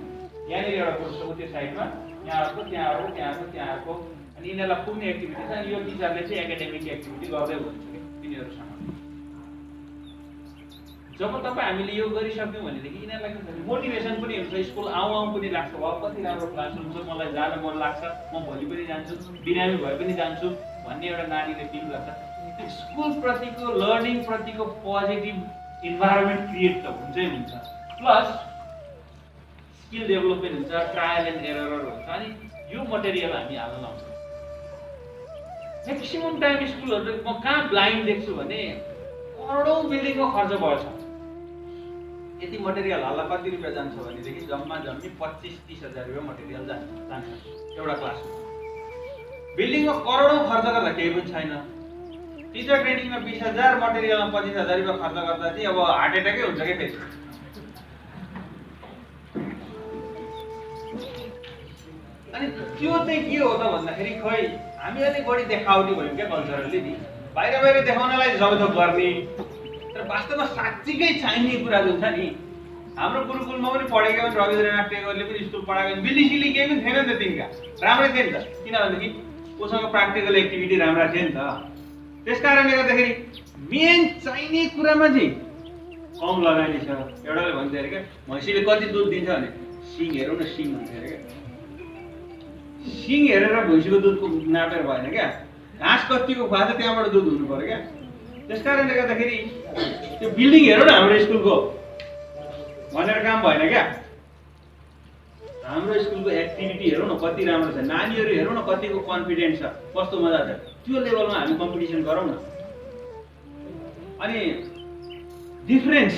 यहाँनिर एउटा कोर्स हो त्यो साइडमा यहाँ अर्को त्यहाँ अर्को त्यहाँ अर्को त्यहाँ अर्को अनि यिनीहरूलाई पुग्ने एक्टिभिटी छ अनि यो टिचरले चाहिँ एकाडेमिक एक्टिभिटी गर्दै हुन्छ कि तिनीहरूसँग जब तपाईँ हामीले यो गरिसक्यौँ भनेदेखि यिनीहरूलाई के छ मोटिभेसन पनि हुन्छ स्कुल आउँ पनि लाग्छ अब कति राम्रो क्लासरुम छ मलाई जान मन लाग्छ म भोलि पनि जान्छु बिरामी भए पनि जान्छु भन्ने एउटा नानीले फिल गर्छ स्कुल प्रतिको लर्निङ प्रतिको पोजिटिभ इन्भाइरोमेन्ट क्रिएट त हुन्छै हुन्छ प्लस स्किल डेभलपमेन्ट हुन्छ ट्रायल एन्ड एररहरू हुन्छ अनि यो मटेरियल हामी हाल्न लाउँछौँ म्याक्सिमम टाइम स्कुलहरू म कहाँ ब्लाइन्ड देख्छु भने करोडौँ बिल्डिङको खर्च भएछ यति मटेरियल हाल्दा कति रुपियाँ जान्छ भनेदेखि जम्मी 25-30 हजार रुपियाँ मटेरियल जान्छ एउटा क्लासमा बिल्डिङमा करोडौँ खर्च गर्दा केही पनि छैन टिचर ट्रेनिङमा 20,000 मटेरियलमा 25,000 रुपियाँ खर्च गर्दा चाहिँ अब हार्ट एट्याकै हुन्छ क्या फेरि अनि त्यो चाहिँ के हो त भन्दाखेरि खै हामी अलिक बढी देखाउटी भयौँ क्या कल्चरली नि बाहिर देखाउनलाई सबैथोक गर्ने तर वास्तवमा साँच्चीकै चाहिने कुरा जुन छ नि हाम्रो गुरुकुलमा पनि पढेका पनि रविन्द्रनाथ टेगोरले पनि स्कुल पढाएको बिल्ली केही पनि थिएन नि त तिनका राम्रै थिए नि त किनभनेदेखि उसँग प्र्याक्टिकल एक्टिभिटी राम्रा थिए नि त त्यस कारणले गर्दाखेरि मेन चाहिने कुरामा चाहिँ कम लगानी छ एउटाले भन्छ अरे क्या भैँसीले कति दुध दिन्छ भने सिङ हेरौँ न सिङ भन्छ अरे क्या सिङ हेरेर भैँसीको दुधको नापेर भएन क्या घाँस कतिको खुवाछ त्यहाँबाट दुध हुनु पर्यो क्या त्यस कारणले गर्दाखेरि त्यो बिल्डिङ हेरौँ न हाम्रो स्कुलको भनेर काम भएन क्या हाम्रो स्कुलको एक्टिभिटी हेरौँ न कति राम्रो छ नानीहरू हेरौँ न कतिको कन्फिडेन्ट छ कस्तो मजा छ त्यो लेभलमा हामी कम्पिटिसन गरौँ न अनि डिफरेन्स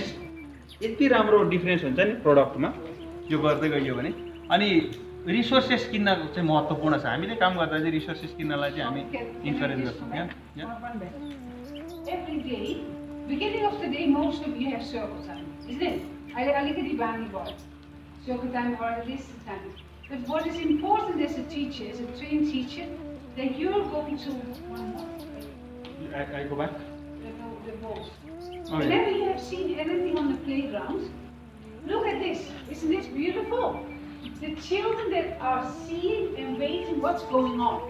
यति राम्रो डिफरेन्स हुन्छ नि प्रोडक्टमा यो गर्दै गइयो भने अनि रिसोर्सेस किन्न चाहिँ महत्त्वपूर्ण छ हामीले काम गर्दा चाहिँ रिसोर्सेस किन्नलाई चाहिँ हामी इन्करेज गर्छौँ क्या Every day, beginning of the day, most of you have circle time, isn't it? Alikati bani boy, circle time or this time. But what is important as a teacher, as a trained teacher, that you're going to one more. I go back. The balls. Oh, Whenever you have seen anything on the playground, look at this. Isn't this beautiful? The children that are seeing and waiting what's going on.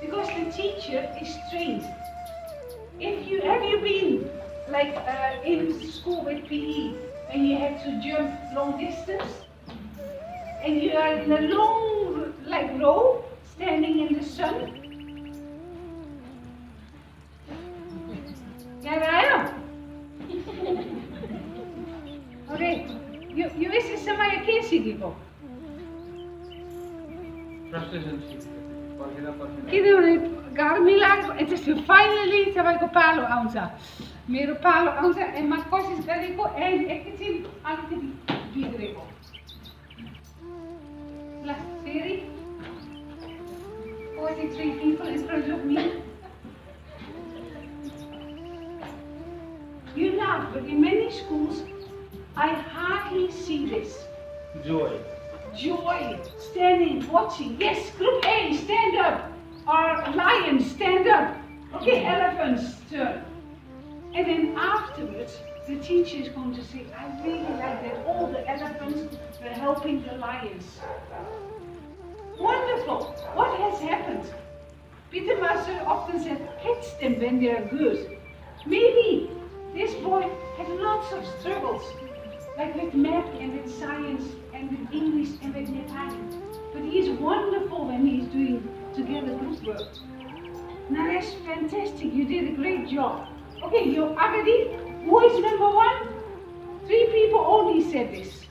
Because the teacher is trained. Have you been like in school with PE and you have to jump long distance and you are in a long like row standing in the sun? Yeah, okay. You is samaya ke sigiko. किनभने गर्मी लाग्यो त्यसपछि finally तपाईँको पालो आउँछ मेरो पालो आउँछ म कोसिस गरेको एन्ड एकैछिन अलिकति बिग्रेको ल फेरि 43 people in front of me. You laugh, but in many schools I hardly see this. Joy. Standing, watching. Yes, group A, stand up. Or lions, stand up. Okay, elephants, turn. And then afterwards, the teacher is going to say, I really like that all the elephants were helping the lions. Wonderful. What has happened? Peter Master often said, catch them when they are good. Maybe this boy had lots of struggles, like with math and with science and with English and with Nepali. But he is wonderful when he is doing together group work. Naresh, fantastic. You did a great job. Okay, you Agadi, who is number 1? 3 people only said this.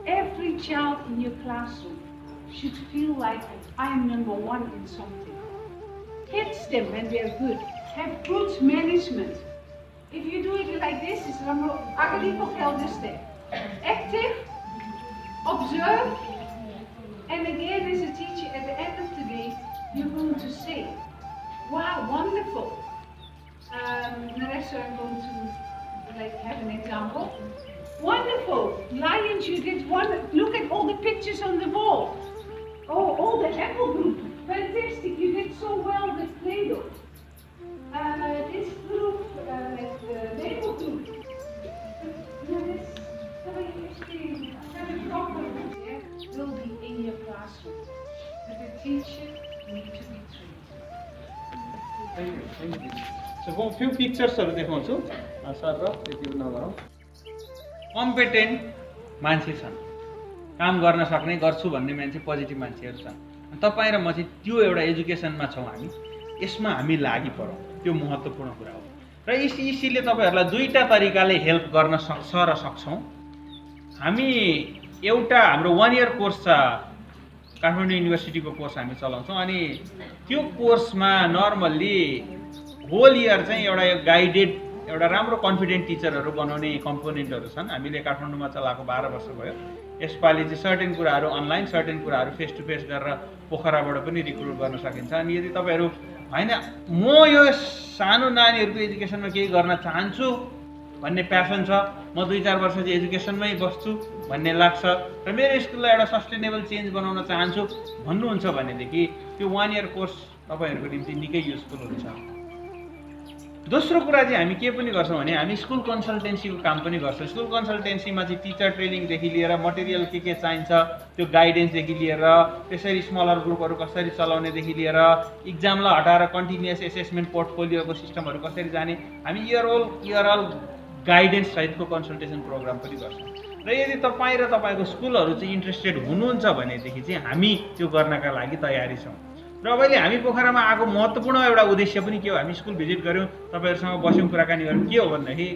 Every child in your classroom should feel like I am number 1 in something. Catch them when they are good. Have good management. If you do it like this, it's Agadi Pokel this day. Active, observe, and again as a teacher at the end of the day, you're going to say, wow, wonderful. Naresh, I'm going to have an example. Wonderful. Lions, you did one. Look at all the pictures on the wall. Oh, all the apple group. Fantastic. You did so well with Play-Doh. This group, the Lego group. Will be in your classroom. But the teacher needs to be trained. Thank you. So, few picturesहरू देखाउँछु sir र त्यति नगरौँ। Competent मान्छे छन्, काम गर्न सक्ने, गर्छु भन्ने मान्छे, पोजिटिभ मान्छेहरू छन्। तपाईँ र म चाहिँ त्यो एउटा एजुकेसनमा छौँ हामी, यसमा हामी लागि परौँ, त्यो महत्त्वपूर्ण कुरा हो। र इसीले तपाईँहरूलाई दुईटा तरिकाले हेल्प गर्न सक्छ र सक्छौँ। हामी एउटा हाम्रो 1 इयर कोर्स छ, काठमाडौँ युनिभर्सिटीको कोर्स हामी चलाउँछौँ। अनि त्यो कोर्समा नर्मल्ली होल इयर चाहिँ एउटा गाइडेड एउटा राम्रो कन्फिडेन्ट टिचरहरू बनाउने कम्पोनेन्टहरू छन्। हामीले काठमाडौँमा चलाएको 12 वर्ष भयो। यसपालि चाहिँ सर्टेन कुराहरू अनलाइन, सर्टेन कुराहरू फेस टु फेस गरेर पोखराबाट पनि रिक्रुट गर्न सकिन्छ। अनि यदि तपाईँहरू होइन म यो सानो नानीहरूको एजुकेसनमा केही गर्न चाहन्छु भन्ने प्यासन छ, म 2-4 वर्ष चाहिँ एजुकेसनमै बस्छु भन्ने लाग्छ र मेरो स्कुललाई एउटा सस्टेनेबल चेन्ज बनाउन चाहन्छु भन्नुहुन्छ भनेदेखि त्यो 1 इयर कोर्स तपाईँहरूको निम्ति निकै युजफुल हुन्छ। दोस्रो कुरा चाहिँ हामी के पनि गर्छौँ भने हामी स्कुल कन्सल्टेन्सीको काम पनि गर्छौँ। स्कुल कन्सल्टेन्सीमा चाहिँ टिचर ट्रेनिङदेखि लिएर मटेरियल के चाहिन्छ त्यो गाइडेन्सदेखि लिएर त्यसरी स्मलर ग्रुपहरू कसरी चलाउनेदेखि लिएर इक्जामलाई हटाएर कन्टिन्युअस एसेसमेन्ट पोर्टफोलियोको सिस्टमहरू कसरी जाने हामी इयर अल गाइडेन्स सहितको कन्सल्टेसन प्रोग्राम पनि गर्छौँ। र यदि तपाईँ र तपाईँको स्कुलहरू चाहिँ इन्ट्रेस्टेड हुनुहुन्छ भनेदेखि चाहिँ हामी त्यो गर्नका लागि तयारी छौँ। र अहिले हामी पोखरामा आएको महत्त्वपूर्ण एउटा उद्देश्य पनि के हो, हामी स्कुल भिजिट गऱ्यौँ, तपाईँहरूसँग बस्यौँ, कुराकानी गऱ्यौँ। के हो भन्दाखेरि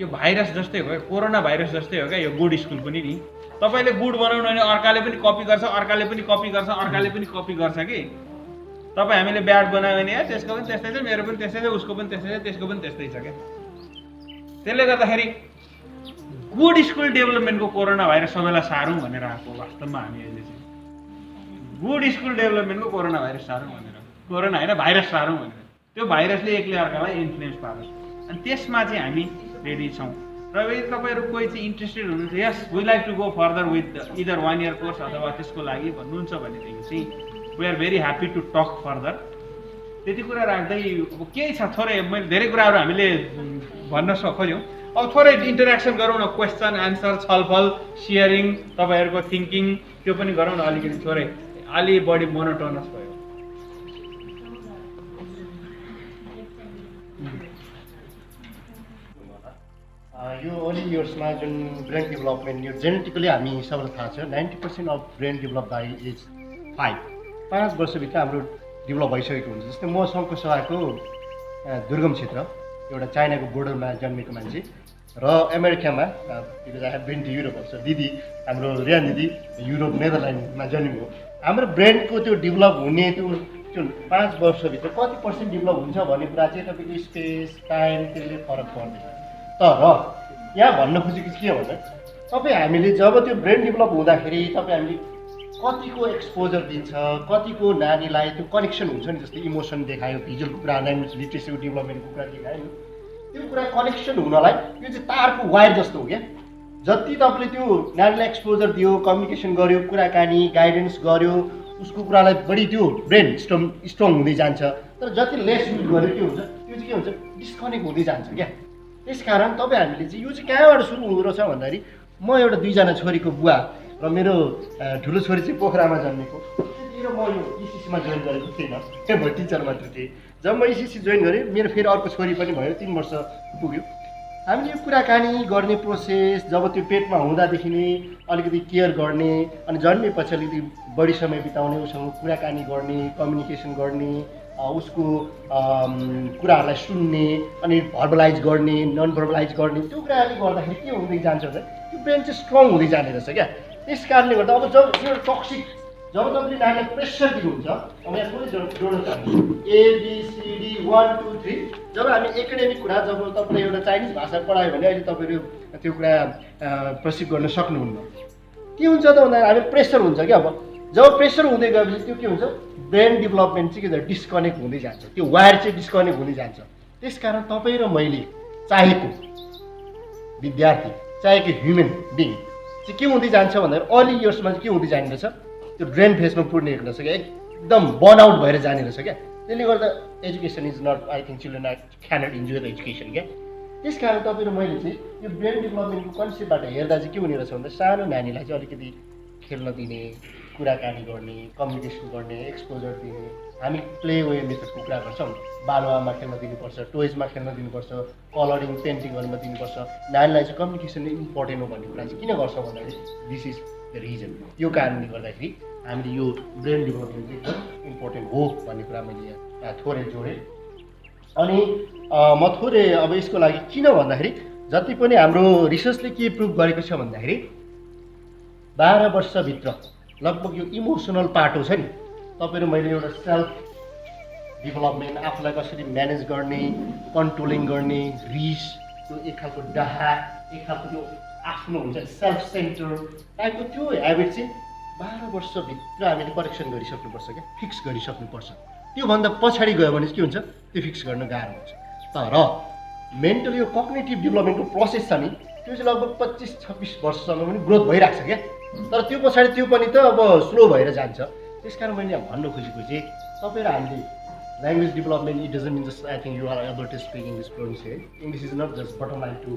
यो भाइरस जस्तै हो, कोरोना भाइरस जस्तै हो क्या यो गुड स्कुल पनि नि। तपाईँले गुड बनाउनु भने अर्काले पनि कपी गर्छ, अर्काले पनि कपी गर्छ, अर्काले पनि कपी गर्छ कि। तपाईँ हामीले ब्याड बनायो भने त्यसको पनि त्यस्तै छ, मेरो पनि त्यस्तै छ, उसको पनि त्यस्तै छ, त्यसको पनि त्यस्तै छ क्या। त्यसले गर्दाखेरि गुड स्कुल डेभलपमेन्टको कोरोना भाइरस सबैलाई सारौँ भनेर आएको वास्तवमा हामी अहिले चाहिँ गुड स्कुल डेभलपमेन्टको कोरोना भाइरस सारौँ भनेर, कोरोना होइन भाइरस सारौँ भनेर, त्यो भाइरसले एकले अर्कालाई इन्फ्लुएन्स पारोस्। अनि त्यसमा चाहिँ हामी रेडी छौँ। र यदि तपाईँहरू कोही चाहिँ इन्ट्रेस्टेड हुनुहुन्छ, yes we like to go further with either 1 year course अथवा त्यसको लागि भन्नुहुन्छ भनेदेखि चाहिँ we are very happy to talk further. त्यति कुरा राख्दै अब केही छ थोरै, मैले धेरै कुराहरू हामीले भन्न खोज्यौँ, अब थोरै इन्टरेक्सन गरौँ न, क्वेसन आन्सर, छलफल, सेयरिङ, तपाईँहरूको थिङ्किङ त्यो पनि गरौँ न। अलिकति थोरै अलि बढी मोनोटोनस भयो। यो अर्ली इयर्समा जुन ब्रेन डेभलपमेन्ट यो जेनेटिकली हामी सबैलाई थाहा छ 90% of brain develop by age 5 वर्षभित्र हाम्रो डेभलप भइसकेको हुन्छ। जस्तै म शङ्कुसभाको दुर्गम क्षेत्र एउटा चाइनाको बोर्डरमा जन्मेको मान्छे र अमेरिकामा because I have been to Europe also. दिदी हाम्रो रियान दिदी युरोप नेदरल्यान्डमा जन्मेको। हाम्रो ब्रेनको त्यो डेभलप हुने त्यो जुन 5 वर्षभित्र कति % डेभलप हुन्छ भन्ने कुरा चाहिँ तपाईँको स्पेस टाइम त्यसले फरक पर्दैन। तर यहाँ भन्न खोजेको के हो भन्दा तपाईँ हामीले जब त्यो ब्रेन डेभलप हुँदाखेरि तपाईँ हामीले कतिको एक्सपोजर दिन्छ, कतिको नानीलाई त्यो कनेक्सन हुन्छ नि, जस्तै इमोसन देखायो, भिजुअल कुरा, ल्याङ्ग्वेज लिट्रेसीको डेभलपमेन्टको कुरा देखायो, त्यो कुरा कनेक्सन हुनलाई यो चाहिँ तारको वायर जस्तो हो क्या। जति तपाईँले त्यो नानीलाई एक्सपोजर दियो, कम्युनिकेसन गर्यो, कुराकानी गाइडेन्स गर्यो, उसको कुरालाई बढी त्यो ब्रेन स्ट्रङ हुँदै जान्छ। तर जति लेस युज गर्यो के हुन्छ, त्यो चाहिँ के हुन्छ, डिस्कनेक्ट हुँदै जान्छ क्या। त्यसकारण तपाईँ हामीले चाहिँ यो चाहिँ कहाँबाट सुरु हुँदो रहेछ भन्दाखेरि म एउटा 2जना छोरीको बुवा र मेरो ठुलो छोरी चाहिँ पोखरामा जन्मेको। त्यतिखेर म यो इसिसीमा जोइन गरेको थिइनँ, म टिचर मात्र थिएँ। जब म इसिसी जोइन गरेँ मेरो फेरि अर्को छोरी पनि भयो, 3 वर्ष पुग्यो। हामीले यो कुराकानी गर्ने प्रोसेस, जब त्यो पेटमा हुँदादेखि नै अलिकति केयर गर्ने, अनि जन्मेपछि अलिकति बढी समय बिताउने, उसँग कुराकानी गर्ने, कम्युनिकेसन गर्ने, उसको कुराहरूलाई सुन्ने, अनि भर्बलाइज गर्ने, नन भर्बलाइज गर्ने, त्यो कुराहरूले गर्दाखेरि के हुँदै जान्छ भने त्यो ब्रेन चाहिँ स्ट्रङ हुँदै जाने रहेछ क्या। त्यस कारणले गर्दा अब जब यो टक्सिक, जब तपाईँले नानीलाई प्रेसर दिनुहुन्छ, अब यहाँ कुनै जोड्न चाहन्छु ABCD 1 2 3, जब हामी एकाडेमिक कुरा, जब तपाईँले एउटा चाइनिज भाषा पढायो भने अहिले तपाईँहरू त्यो कुरा प्रसिभ गर्न सक्नुहुन्न। के हुन्छ त भन्दा हामी प्रेसर हुन्छ क्या। अब जब प्रेसर हुँदै गएपछि त्यो के हुन्छ, ब्रेन डेभलपमेन्ट चाहिँ के भन्छ डिस्कनेक्ट हुँदै जान्छ, त्यो वायर चाहिँ डिस्कनेक्ट हुँदै जान्छ। त्यस कारण तपाईँ र मैले चाहेको विद्यार्थी, चाहेको ह्युमन बिङ चाहिँ के हुँदै जान्छ भन्दाखेरि अर्ली इयर्समा चाहिँ के हुँदै जाने रहेछ, त्यो ड्रेन फेसमा पुर्ने रहेछ क्या, एकदम बर्नआउट भएर जाने रहेछ क्या। त्यसले गर्दा education is not, I think children cannot enjoy the education क्या। त्यस कारण तपाईँ र मैले चाहिँ यो ब्रेन डेभलपमेन्टको कन्सेप्टबाट हेर्दा चाहिँ के हुने रहेछ भन्दा सानो नानीलाई चाहिँ अलिकति खेल्न दिने, कुराकानी गर्ने, कम्युनिकेसन गर्ने, एक्सपोजर दिने। हामी प्ले वे मेथडको कुरा गर्छौँ, बालुवामा खेल्न दिनुपर्छ, टोइजमा खेल्न दिनुपर्छ, कलरिङ पेन्टिङहरूमा दिनुपर्छ। नानीलाई चाहिँ कम्युनिकेसन इम्पोर्टेन्ट हो भन्ने कुरा चाहिँ किन गर्छौँ भन्दाखेरि दिस इज द रिजन। यो कारणले गर्दाखेरि हामीले यो ब्रेन डेभलपमेन्ट चाहिँ एकदम इम्पोर्टेन्ट हो भन्ने कुरा मैले यहाँ थोरै जोडेँ। अनि म थोरै अब यसको लागि किन भन्दाखेरि जति पनि हाम्रो रिसर्चले के प्रुभ गरेको छ भन्दाखेरि 12 वर्षभित्र लगभग यो इमोसनल पार्ट छ नि, तपाईँहरू मैले एउटा सेल्फ डेभलपमेन्ट, आफूलाई कसरी म्यानेज गर्ने, कन्ट्रोलिङ गर्ने, रिस, त्यो एक खालको डाहा, एक खालको त्यो आफ्नो हुन्छ सेल्फ सेन्टर टाइपको त्यो ह्याबिट चाहिँ 12 वर्षभित्र हामीले करेक्सन गरिसक्नुपर्छ क्या, फिक्स गरिसक्नुपर्छ। त्योभन्दा पछाडि गयो भने चाहिँ के हुन्छ, त्यो फिक्स गर्न गाह्रो हुन्छ। तर मेन्टल यो कग्निटिभ डेभलपमेन्टको प्रोसेस छ नि, त्यो चाहिँ लगभग 25-26 वर्षसम्म पनि ग्रोथ भइरहेको छ क्या। तर त्यो पछाडि त्यो पनि त अब स्लो भएर जान्छ। त्यस कारण मैले यहाँ भन्न खोजेको चाहिँ तपाईँ र हामीले language development, it doesn't mean just I think you are able to speak English fluency. English is not just bottom line to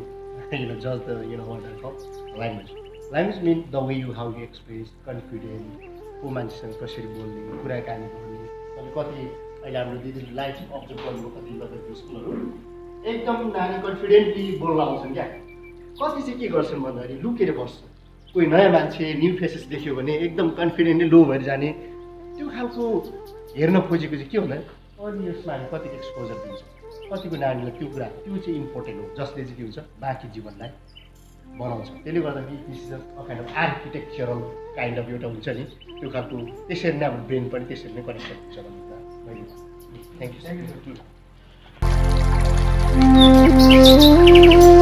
जज the what are call language. Language mean the way you how you express, confident, को मान्छेसँग कसरी बोल्ने, कुराकानी गर्ने। अनि कति अहिले हाम्रो दिदीले लाइफ अब्जर्भ गर्नुभयो, कति तपाईँको स्कुलहरू एकदम नानी कन्फिडेन्टली बोल्न आउँछन् क्या। कति चाहिँ के गर्छन् भन्दाखेरि लुकेर बस्छन्, कोही नयाँ मान्छे न्यू फेसेस देख्यो भने एकदम कन्फिडेन्टली लो भएर जाने। त्यो खालको हेर्न खोजेको चाहिँ के भन्दा अर्ली इयर्समा हामी कतिको एक्सपोजर दिन्छौँ, कतिको नानीलाई त्यो कुरा, त्यो चाहिँ इम्पोर्टेन्ट हो, जसले चाहिँ के हुन्छ बाँकी जीवनलाई बनाउँछ। त्यसले गर्दाखेरि this is a kind of architectural kind of एउटा हुन्छ नि, त्यो खालको त्यसरी नै हाम्रो ब्रेन पनि त्यसरी नै कनेक्टेड हुन्छ भन्ने कुरा मैले। Thank you.